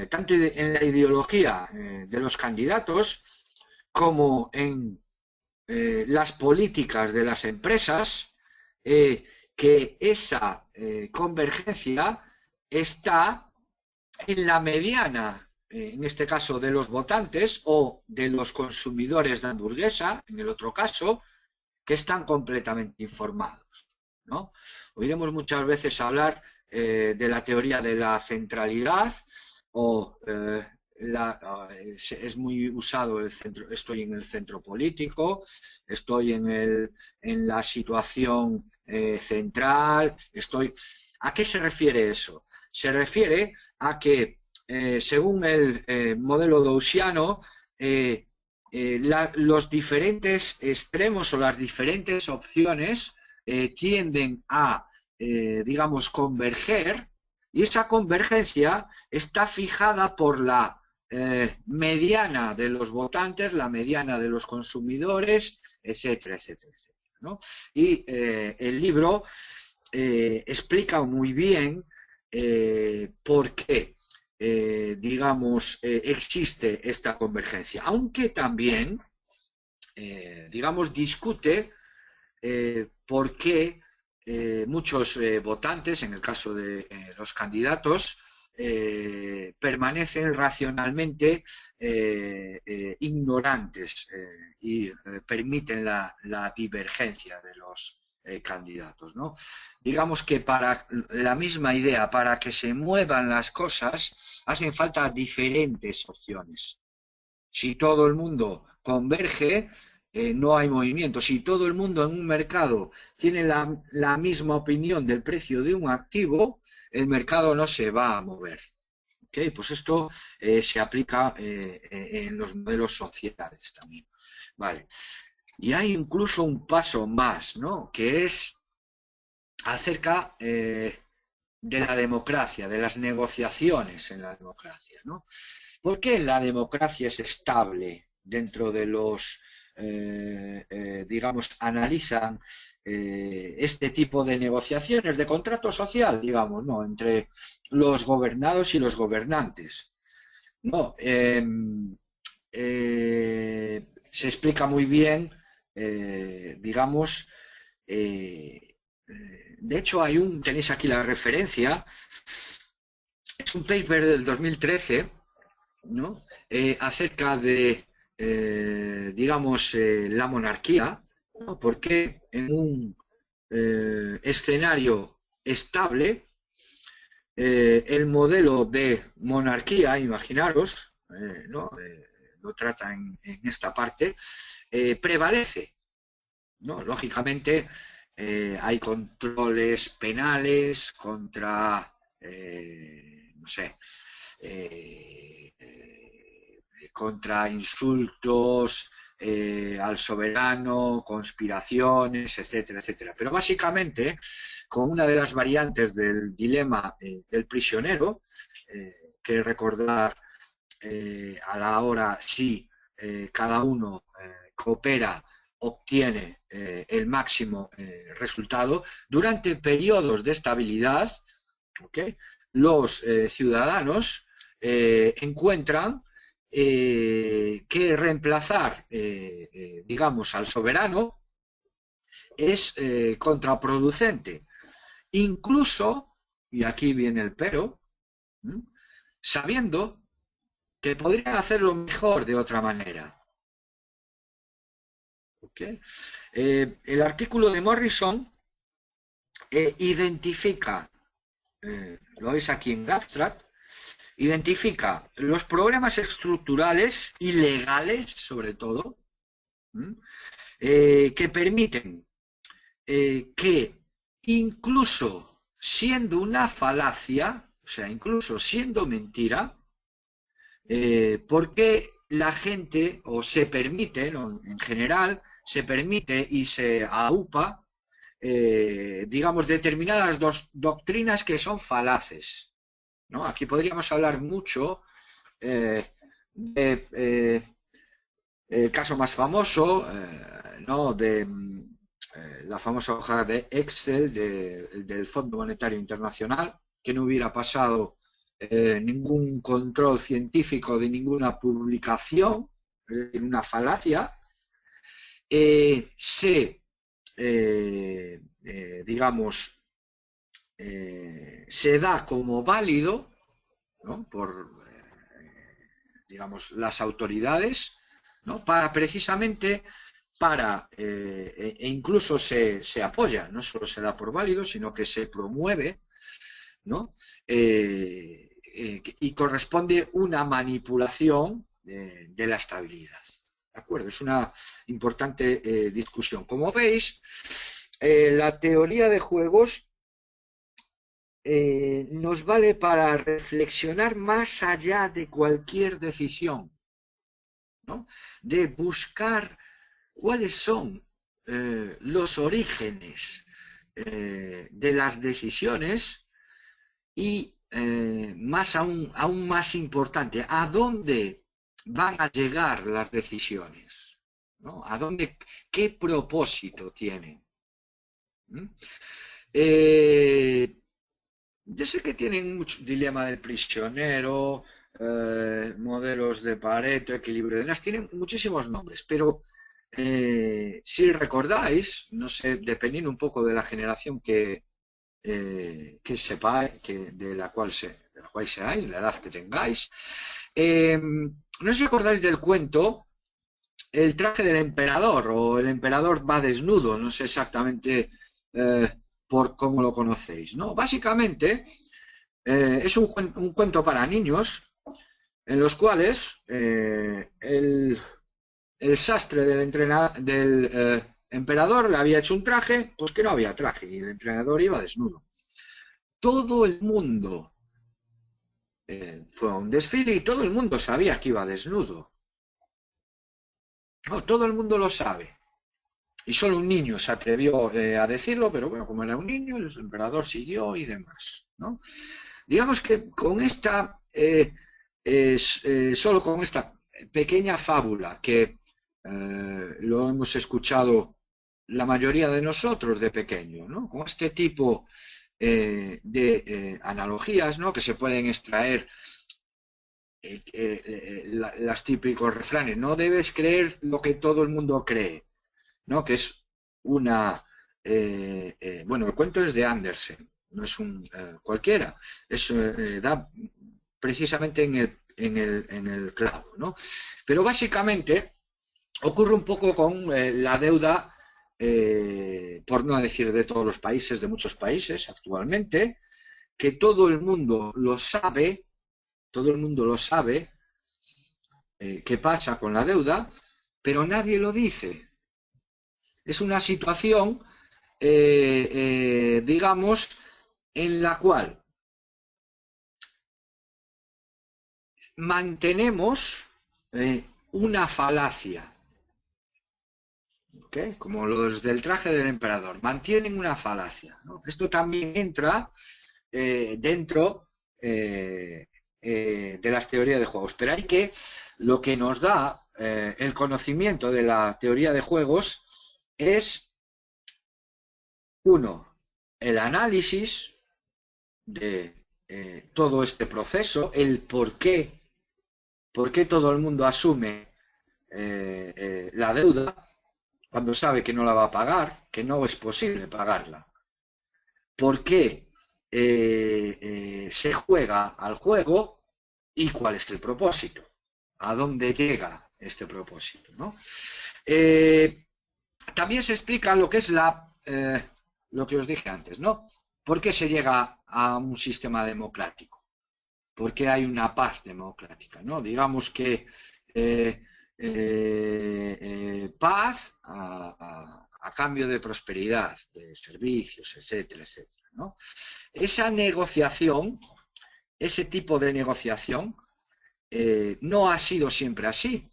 tanto en la ideología de los candidatos como en las políticas de las empresas, que esa convergencia está en la mediana, en este caso de los votantes o de los consumidores de hamburguesa, en el otro caso, que están completamente informados, ¿no? Oiremos muchas veces hablar de la teoría de la centralidad o es muy usado el centro, estoy en el centro político, estoy en la situación central, ¿A qué se refiere eso? Se refiere a que, según el modelo gaussiano, los diferentes extremos o las diferentes opciones tienden a, digamos, converger, y esa convergencia está fijada por la mediana de los votantes, la mediana de los consumidores, etcétera, etcétera, etcétera, ¿no? Y el libro explica muy bien por qué, digamos, existe esta convergencia, aunque también, digamos, discute por qué muchos votantes, en el caso de los candidatos, permanecen racionalmente ignorantes y permiten la divergencia de los candidatos, ¿no? Digamos que para la misma idea, para que se muevan las cosas, hacen falta diferentes opciones. Si todo el mundo converge, no hay movimiento. Si todo el mundo en un mercado tiene la misma opinión del precio de un activo, el mercado no se va a mover. ¿Okay? Pues esto se aplica en los modelos sociales también. Vale. Y hay incluso un paso más, ¿no? Que es acerca de la democracia, de las negociaciones en la democracia, ¿no? ¿Por qué la democracia es estable dentro de los, digamos, analizan este tipo de negociaciones, de contrato social, digamos, ¿no? Entre los gobernados y los gobernantes, ¿no? Se explica muy bien, digamos, de hecho tenéis aquí la referencia, es un paper del 2013, ¿no? Acerca de, digamos, la monarquía, ¿no? Porque en un escenario estable, el modelo de monarquía, imaginaros, ¿no? Lo trata en esta parte, prevalece, ¿no? Lógicamente, hay controles penales contra, no sé, eh, contra insultos al soberano, conspiraciones, etcétera, etcétera. Pero básicamente, con una de las variantes del dilema del prisionero, que recordar a la hora si cada uno coopera, obtiene el máximo resultado, durante periodos de estabilidad, ¿okay? Los ciudadanos encuentran que reemplazar, digamos, al soberano es contraproducente. Incluso, y aquí viene el pero, ¿m? Sabiendo que podrían hacerlo mejor de otra manera. ¿Okay? El artículo de Morrison identifica, lo veis aquí en Abstract, identifica los problemas estructurales y legales, sobre todo, que permiten que incluso siendo una falacia, o sea, incluso siendo mentira, porque la gente, o se permite, ¿no? En general, se permite y se aupa, digamos, determinadas doctrinas que son falaces, ¿no? Aquí podríamos hablar mucho de el caso más famoso, ¿no? De la famosa hoja de Excel del Fondo Monetario Internacional, que no hubiera pasado ningún control científico de ninguna publicación, es decir, una falacia, digamos, se da como válido, ¿no? Por, digamos, las autoridades, ¿no? Para precisamente e incluso se apoya, no solo se da por válido, sino que se promueve, ¿no? Y corresponde una manipulación de la estabilidad. ¿De acuerdo? Es una importante discusión. Como veis, la teoría de juegos nos vale para reflexionar más allá de cualquier decisión, ¿no? De buscar cuáles son los orígenes de las decisiones y aún más importante, a dónde van a llegar las decisiones, ¿no? ¿Qué propósito tienen? Yo sé que tienen mucho dilema del prisionero, modelos de Pareto, equilibrio de las, tienen muchísimos nombres, pero si recordáis, no sé, dependiendo un poco de la generación que sepáis, de la cual seáis, la edad que tengáis, no sé si recordáis del cuento El traje del emperador o El emperador va desnudo, no sé exactamente por cómo lo conocéis, ¿no? Básicamente es un cuento para niños en los cuales el sastre del emperador le había hecho un traje, pues que no había traje y el entrenador iba desnudo. Todo el mundo fue a un desfile y todo el mundo sabía que iba desnudo. No, todo el mundo lo sabe. Y solo un niño se atrevió a decirlo, pero bueno, como era un niño, el emperador siguió y demás, ¿no? Digamos que con esta, solo con esta pequeña fábula que lo hemos escuchado la mayoría de nosotros de pequeño, ¿no? Con este tipo de analogías, ¿no? Que se pueden extraer los típicos refranes. No debes creer lo que todo el mundo cree, ¿no? Que es una... bueno, el cuento es de Andersen, no es un cualquiera, es, da precisamente en el clavo, ¿no? Pero básicamente ocurre un poco con la deuda, por no decir de todos los países, de muchos países actualmente, que todo el mundo lo sabe, qué pasa con la deuda, pero nadie lo dice. Es una situación, digamos, en la cual mantenemos una falacia, ¿okay? Como los del traje del emperador, mantienen una falacia, ¿no? Esto también entra dentro de las teorías de juegos, pero hay que, lo que nos da el conocimiento de la teoría de juegos es, uno, el análisis de todo este proceso, el por qué todo el mundo asume la deuda cuando sabe que no la va a pagar, que no es posible pagarla. ¿Por qué se juega al juego y cuál es el propósito? ¿A dónde llega este propósito, ¿no? También se explica lo que es lo que os dije antes, ¿no? ¿Por qué se llega a un sistema democrático? ¿Por qué hay una paz democrática, ¿no? Digamos que paz a cambio de prosperidad, de servicios, etcétera, etcétera, ¿no? Esa negociación, ese tipo de negociación, no ha sido siempre así.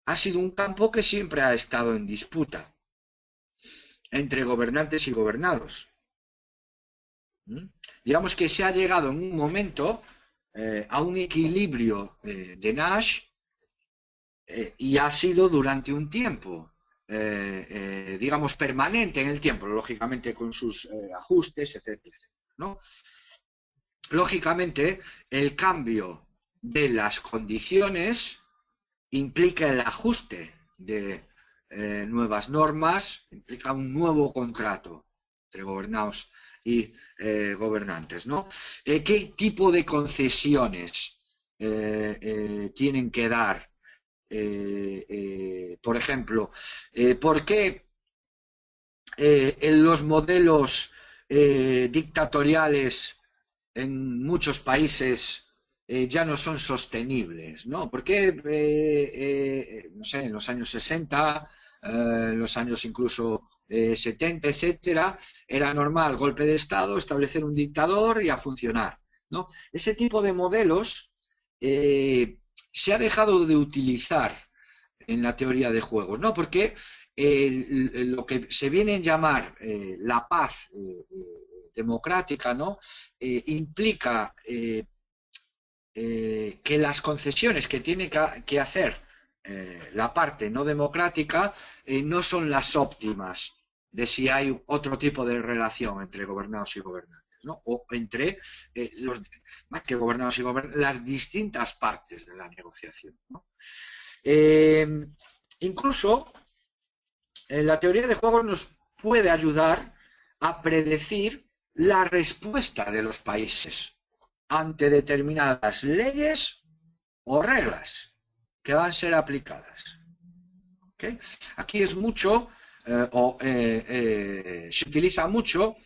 Ha sido un campo que siempre ha estado en disputa entre gobernantes y gobernados. Digamos que se ha llegado en un momento a un equilibrio de Nash y ha sido durante un tiempo, digamos, permanente en el tiempo, lógicamente con sus ajustes, etcétera, etcétera, ¿no? Lógicamente, el cambio de las condiciones implica el ajuste de nuevas normas, implica un nuevo contrato entre gobernados y gobernantes, ¿no? ¿Qué tipo de concesiones tienen que dar? Por ejemplo, ¿por qué en los modelos dictatoriales en muchos países ya no son sostenibles, ¿no? Porque, no sé, en los años 60, en los años incluso 70, etcétera, era normal, golpe de Estado, establecer un dictador y a funcionar, ¿no? Ese tipo de modelos se ha dejado de utilizar en la teoría de juegos, ¿no? Porque lo que se viene a llamar la paz democrática, ¿no? Implica que las concesiones que tiene que hacer la parte no democrática no son las óptimas de si hay otro tipo de relación entre gobernados y gobernantes, ¿no? O entre más que gobernados y gobernantes, las distintas partes de la negociación, ¿no? Incluso la teoría de juegos nos puede ayudar a predecir la respuesta de los países ante determinadas leyes o reglas que van a ser aplicadas. ¿Okay? Aquí es mucho, se utiliza mucho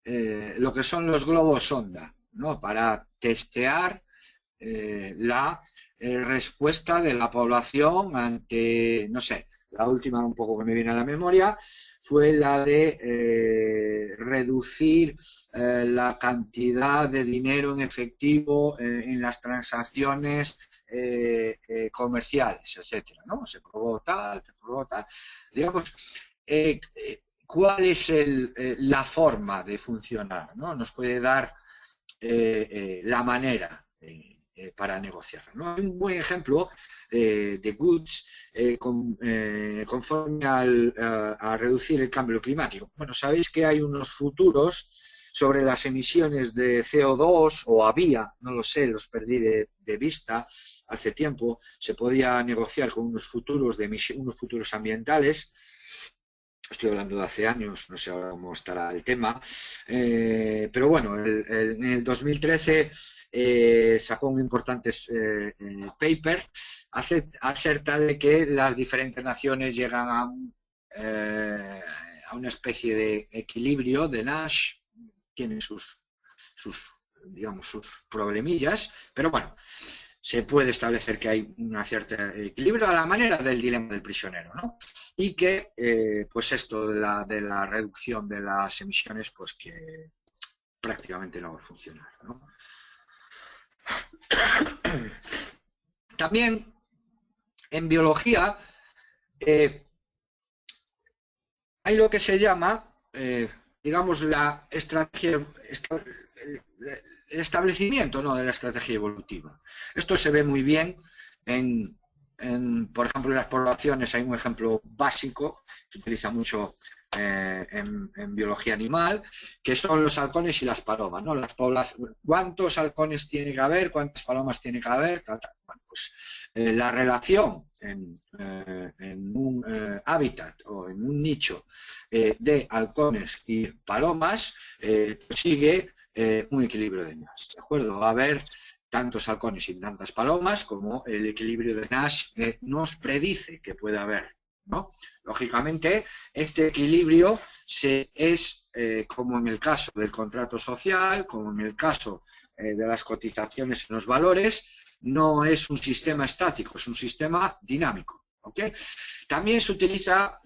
lo que son los globos sonda, ¿no? Para testear la respuesta de la población ante, no sé, la última un poco que me viene a la memoria fue la de reducir la cantidad de dinero en efectivo en las transacciones comerciales, etcétera, ¿no? Se probó tal, digamos, cuál es la forma de funcionar, ¿no? Nos puede dar la manera para negociar, ¿no? Un buen ejemplo de goods conforme a reducir el cambio climático. Bueno, sabéis que hay unos futuros sobre las emisiones de CO2, o había, no lo sé, los perdí de vista hace tiempo. Se podía negociar con unos futuros unos futuros ambientales. Estoy hablando de hace años, no sé ahora cómo estará el tema, pero bueno, en el 2013 sacó un importante paper acerca de que las diferentes naciones llegan a una especie de equilibrio de Nash. Tienen digamos, sus problemillas, pero bueno, se puede establecer que hay un cierto equilibrio a la manera del dilema del prisionero, ¿no? Y que, pues esto de la reducción de las emisiones, pues que prácticamente no va a funcionar, ¿no? También en biología hay lo que se llama, digamos, la estrategia, el establecimiento, ¿no?, de la estrategia evolutiva. Esto se ve muy bien por ejemplo, en las poblaciones. Hay un ejemplo básico, se utiliza mucho en biología animal, que son los halcones y las palomas, ¿no? ¿Cuántos halcones tiene que haber? ¿Cuántas palomas tiene que haber? Bueno, pues la relación en un hábitat o en un nicho de halcones y palomas sigue un equilibrio de Nash, ¿de acuerdo? Va a haber tantos halcones y tantas palomas como el equilibrio de Nash nos predice que puede haber, ¿no? Lógicamente, este equilibrio es, como en el caso del contrato social, como en el caso de las cotizaciones en los valores, no es un sistema estático, es un sistema dinámico, ¿ok? También se utiliza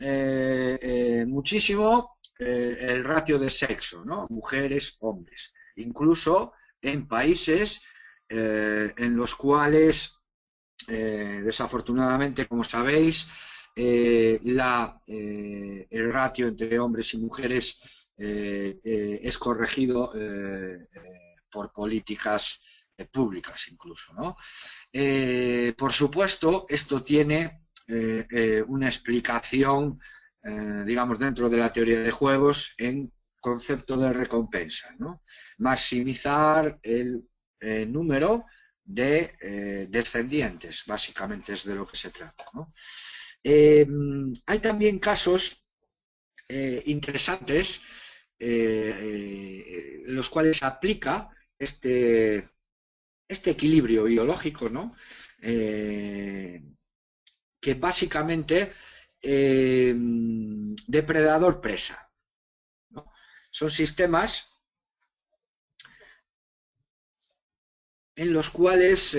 muchísimo el ratio de sexo, ¿no? Mujeres, hombres. Incluso en países en los cuales, desafortunadamente, como sabéis, el ratio entre hombres y mujeres es corregido por políticas públicas incluso, ¿no? Por supuesto, esto tiene una explicación, digamos, dentro de la teoría de juegos en concepto de recompensa, ¿no? Maximizar el número de descendientes, básicamente es de lo que se trata, ¿no? Hay también casos interesantes en los cuales se aplica este equilibrio biológico, ¿no? Que básicamente depredador-presa, ¿no? Son sistemas en los cuales,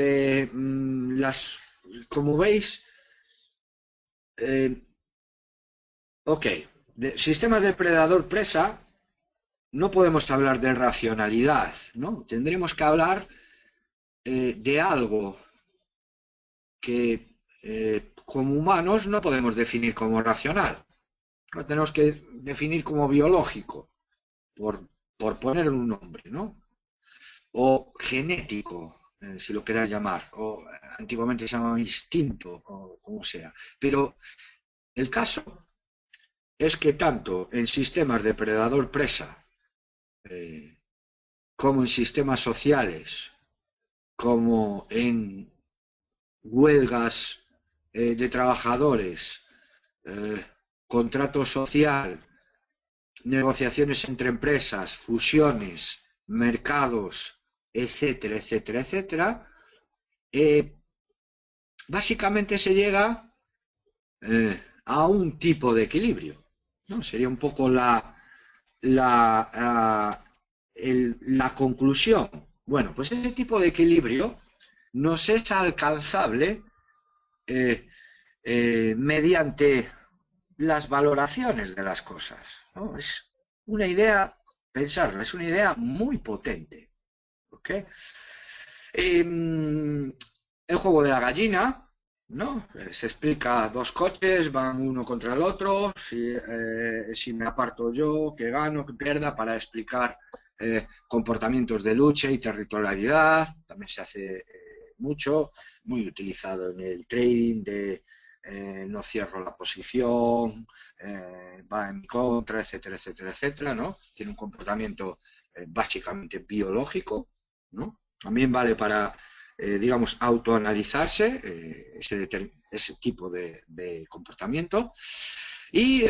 como veis, sistemas depredador-presa, no podemos hablar de racionalidad, ¿no? Tendremos que hablar de algo que como humanos no podemos definir como racional. Lo tenemos que definir como biológico, por poner un nombre, ¿no? O genético, si lo queráis llamar, o antiguamente se llamaba instinto, o como sea. Pero el caso es que tanto en sistemas depredador-presa como en sistemas sociales, como en huelgas de trabajadores, contrato social, negociaciones entre empresas, fusiones, mercados, etcétera, etcétera, etcétera, básicamente se llega a un tipo de equilibrio, ¿no? Sería un poco la conclusión. Bueno, pues ese tipo de equilibrio nos es alcanzable mediante las valoraciones de las cosas, ¿no? Es una idea, pensarla, es una idea muy potente, ¿ok? El juego de la gallina, ¿no? Se explica dos coches, van uno contra el otro, si me aparto yo, que gano, que pierda, para explicar comportamientos de lucha y territorialidad. También se hace mucho, muy utilizado en el trading de no cierro la posición, va en mi contra, etcétera, etcétera, etcétera, ¿no? Tiene un comportamiento básicamente biológico, ¿no? También vale para digamos, autoanalizarse ese tipo de comportamiento. Y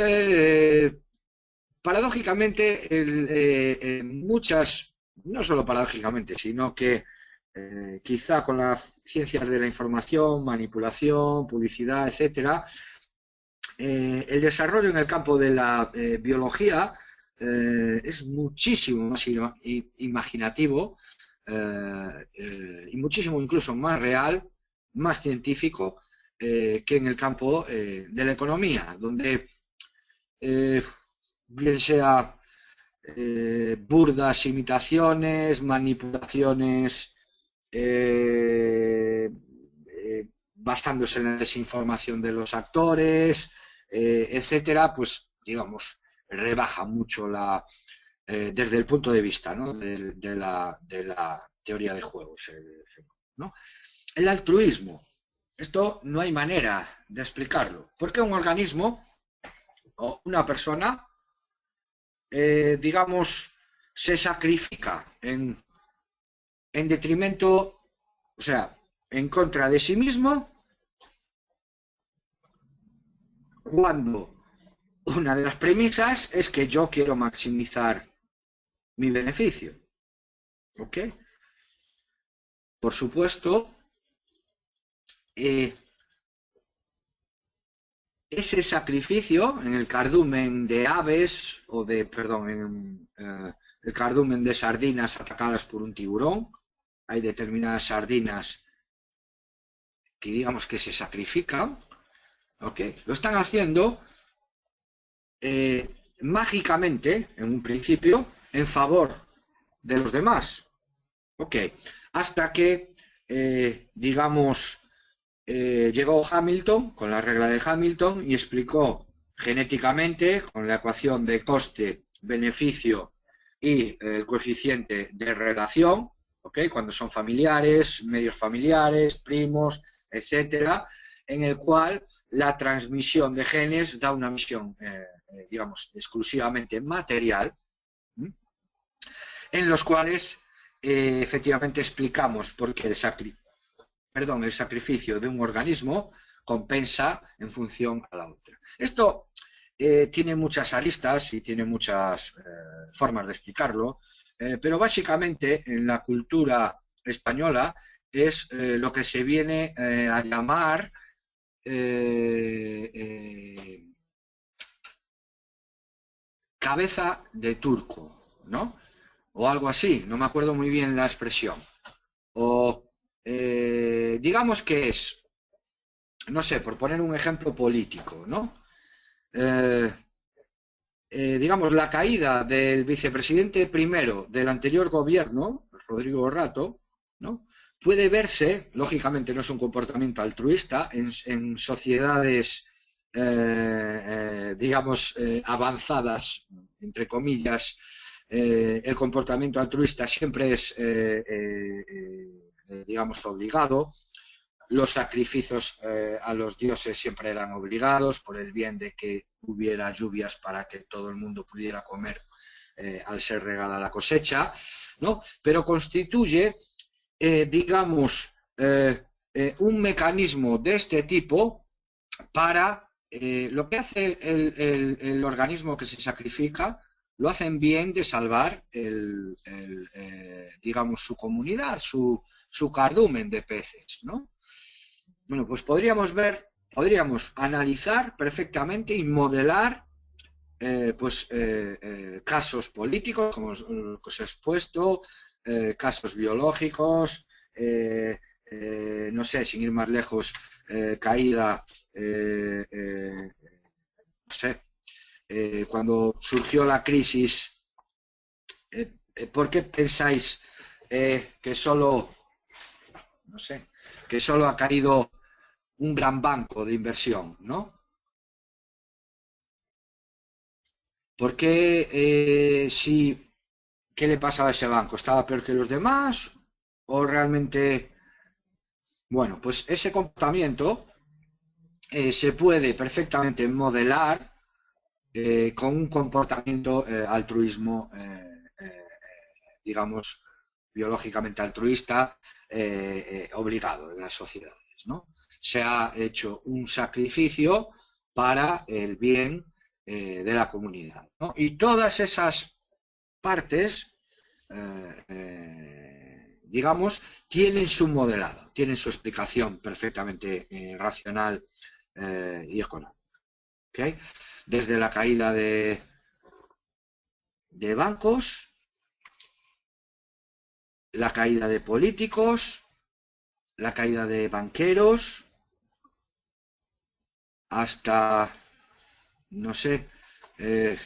paradójicamente, muchas, no solo paradójicamente, sino que quizá con las ciencias de la información, manipulación, publicidad, etcétera, el desarrollo en el campo de la biología es muchísimo más imaginativo y muchísimo incluso más real, más científico que en el campo de la economía, donde eh, bien sea burdas imitaciones, manipulaciones basándose en la desinformación de los actores, etcétera, pues digamos, rebaja mucho desde el punto de vista, ¿no? de la teoría de juegos. ¿No? El altruismo. Esto no hay manera de explicarlo. ¿Por qué un organismo o una persona, digamos, se sacrifica en detrimento, o sea, en contra de sí mismo, cuando una de las premisas es que yo quiero maximizar mi beneficio? ¿Ok? Por supuesto, ese sacrificio en el cardumen de aves, o de, perdón, en el cardumen de sardinas atacadas por un tiburón, hay determinadas sardinas que digamos que se sacrifican, ¿ok? Lo están haciendo mágicamente, en un principio, en favor de los demás, ¿ok? Hasta que, digamos, llegó Hamilton con la regla de Hamilton y explicó genéticamente con la ecuación de coste-beneficio y el coeficiente de relación, ¿okay? Cuando son familiares, medios familiares, primos, etcétera, en el cual la transmisión de genes da una misión, digamos, exclusivamente material, en los cuales efectivamente explicamos por qué el sacrificio de un organismo compensa en función a la otra. Esto tiene muchas aristas y tiene muchas formas de explicarlo, pero básicamente en la cultura española es lo que se viene a llamar cabeza de turco, ¿no? O algo así, no me acuerdo muy bien la expresión. O digamos que es, no sé, por poner un ejemplo político, ¿no? Eh, digamos, la caída del vicepresidente primero del anterior gobierno, Rodrigo Rato, ¿no? Puede verse, lógicamente no es un comportamiento altruista, en sociedades, digamos, avanzadas, entre comillas, el comportamiento altruista siempre es, digamos, obligado. Los sacrificios a los dioses siempre eran obligados por el bien de que hubiera lluvias para que todo el mundo pudiera comer al ser regada la cosecha, ¿no? Pero constituye, digamos, un mecanismo de este tipo para lo que hace el organismo que se sacrifica, lo hacen bien de salvar digamos, su comunidad, su cardumen de peces, ¿no? Bueno, pues podríamos analizar perfectamente y modelar casos políticos, como os he expuesto, casos biológicos, no sé, sin ir más lejos, caída, no sé, cuando surgió la crisis, ¿por qué pensáis que solo, no sé, que solo ha caído un gran banco de inversión, ¿no? ¿Por qué qué le pasaba a ese banco? ¿Estaba peor que los demás? ¿O realmente, bueno, pues ese comportamiento se puede perfectamente modelar con un comportamiento altruismo, digamos, biológicamente altruista, obligado en las sociedades, ¿no? Se ha hecho un sacrificio para el bien de la comunidad, ¿no? Y todas esas partes, digamos, tienen su modelado, tienen su explicación perfectamente racional y económica. ¿Okay? Desde la caída de bancos, la caída de políticos, la caída de banqueros, hasta, no sé,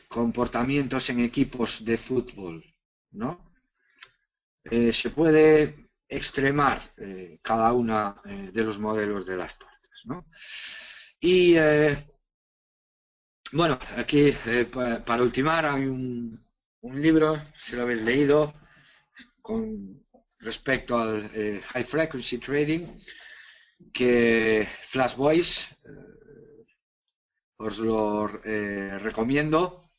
comportamientos en equipos de fútbol, ¿no? Se puede extremar cada una de los modelos de las partes, ¿no? Y bueno, aquí para ultimar hay un libro, si lo habéis leído, con respecto al High Frequency Trading, que Flash Boys os lo recomiendo.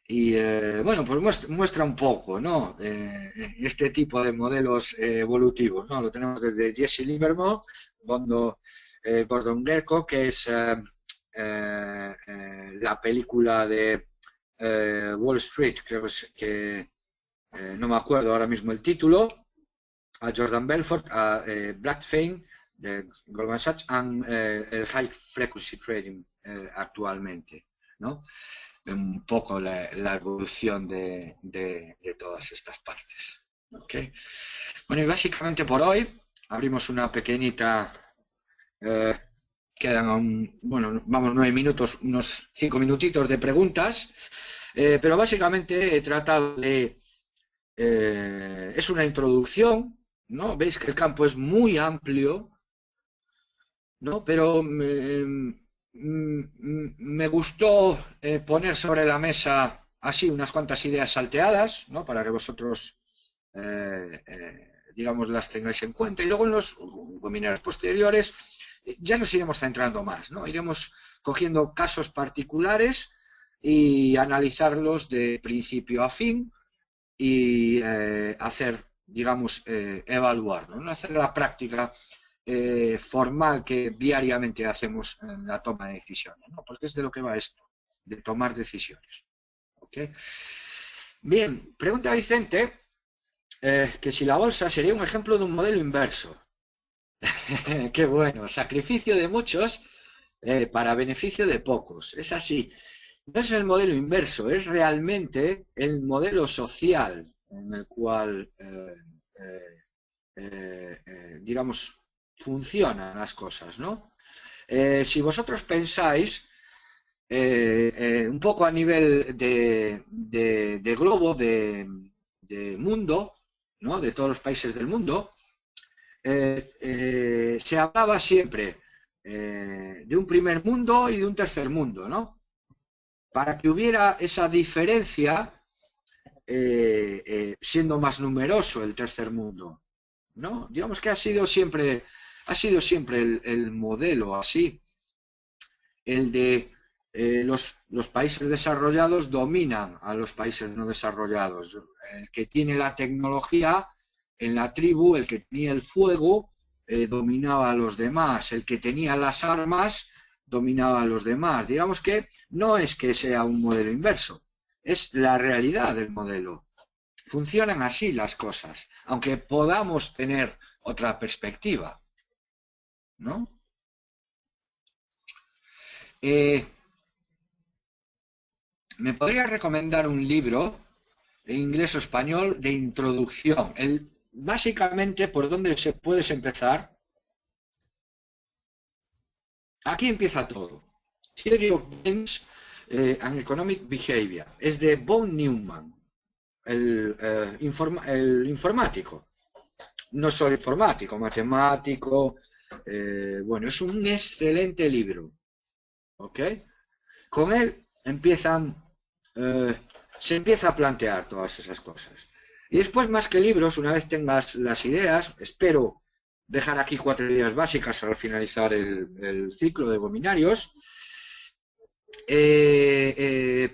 Y bueno, pues muestra un poco, ¿no? Este tipo de modelos evolutivos, ¿no? Lo tenemos desde Jesse Livermore, Gordon Gekko, que es la película de Wall Street, creo que no me acuerdo ahora mismo el título, a Jordan Belfort, a Blackfein de Goldman Sachs, y el High Frequency Trading actualmente, ¿no? Un poco la evolución de todas estas partes. ¿Okay? Bueno, y básicamente por hoy abrimos una pequeñita, quedan, bueno, vamos 9 minutos, unos 5 minutitos de preguntas, pero básicamente he tratado de, es una introducción, ¿no? Veis que el campo es muy amplio, ¿no? Pero me gustó poner sobre la mesa así unas cuantas ideas salteadas, ¿no? Para que vosotros, digamos, las tengáis en cuenta. Y luego en los webinars posteriores ya nos iremos centrando más, ¿no? Iremos cogiendo casos particulares y analizarlos de principio a fin y hacer, digamos, evaluarlo, ¿no? Hacer la práctica formal que diariamente hacemos en la toma de decisiones, ¿no? Porque es de lo que va esto, de tomar decisiones. ¿Okay? Bien, pregunta Vicente que si la bolsa sería un ejemplo de un modelo inverso. Qué bueno, sacrificio de muchos para beneficio de pocos. Es así. No es el modelo inverso, es realmente el modelo social en el cual, digamos, funcionan las cosas, ¿no? Si vosotros pensáis un poco a nivel de globo, de mundo, ¿no? De todos los países del mundo, se hablaba siempre de un primer mundo y de un tercer mundo, ¿no? Para que hubiera esa diferencia, siendo más numeroso el tercer mundo, ¿no? Digamos que ha sido siempre el modelo así, el de los países desarrollados dominan a los países no desarrollados. El que tiene la tecnología en la tribu, el que tenía el fuego, dominaba a los demás. El que tenía las armas dominaba a los demás. Digamos que no es que sea un modelo inverso, es la realidad del modelo. Funcionan así las cosas, aunque podamos tener otra perspectiva, ¿no? ¿Me podría recomendar un libro en inglés o español de introducción? Básicamente, ¿por dónde puedes empezar? Aquí empieza todo. Theory of Games and Economic Behavior. Es de Von Neumann, el informático. No solo informático, matemático, Bueno, es un excelente libro, ¿ok? Con él se empieza a plantear todas esas cosas. Y después, más que libros, una vez tengas las ideas, espero dejar aquí 4 ideas básicas al finalizar el ciclo de webinarios.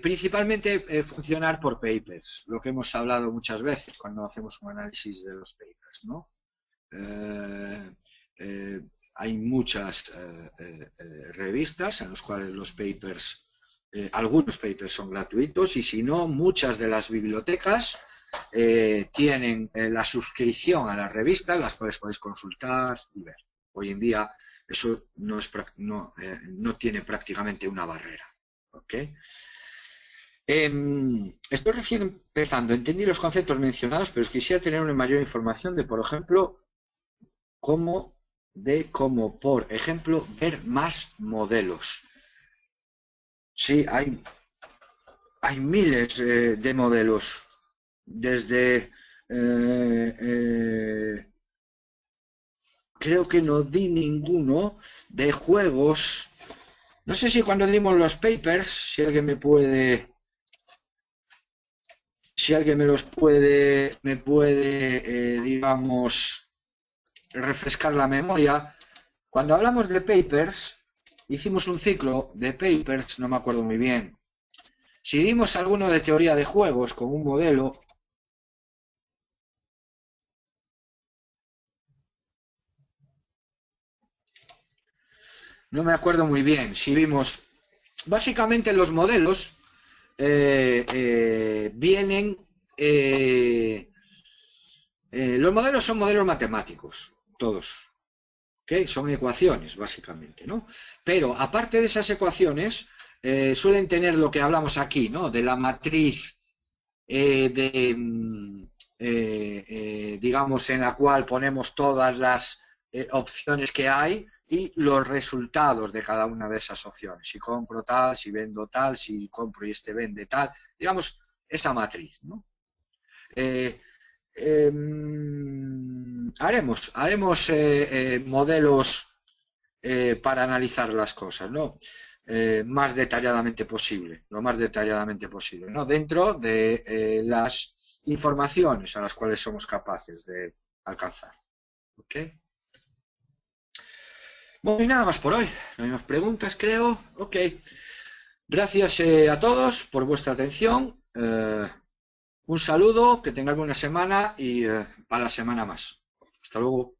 Principalmente funcionar por papers, lo que hemos hablado muchas veces cuando hacemos un análisis de los papers, ¿no? Eh, eh, hay muchas revistas en las cuales los papers, algunos papers son gratuitos y si no, muchas de las bibliotecas tienen la suscripción a las revistas, las cuales podéis consultar y ver. Hoy en día eso no tiene prácticamente una barrera. ¿Okay? Estoy recién empezando, entendí los conceptos mencionados, pero quisiera tener una mayor información de, por ejemplo, cómo, por ejemplo, ver más modelos. Sí, hay miles de modelos, desde creo que no di ninguno de juegos. No sé si cuando dimos los papers, si alguien me puede, digamos, refrescar la memoria. Cuando hablamos de papers, hicimos un ciclo de papers, no me acuerdo muy bien. Si dimos alguno de teoría de juegos con un modelo, no me acuerdo muy bien. Si vimos, básicamente los modelos vienen, los modelos son modelos matemáticos, todos. ¿Okay? Son ecuaciones, básicamente, ¿no? Pero aparte de esas ecuaciones, suelen tener lo que hablamos aquí, ¿no? De la matriz digamos, en la cual ponemos todas las opciones que hay y los resultados de cada una de esas opciones. Si compro tal, si vendo tal, si compro y este vende tal, digamos, esa matriz, ¿no? Haremos modelos para analizar las cosas, ¿no? Más detalladamente posible, lo más detalladamente posible, ¿no? Dentro de las informaciones a las cuales somos capaces de alcanzar. ¿Ok? Bueno, y nada más por hoy. No hay más preguntas, creo. Ok. Gracias a todos por vuestra atención. Un saludo, que tengáis buena semana y para la semana más. Hasta luego.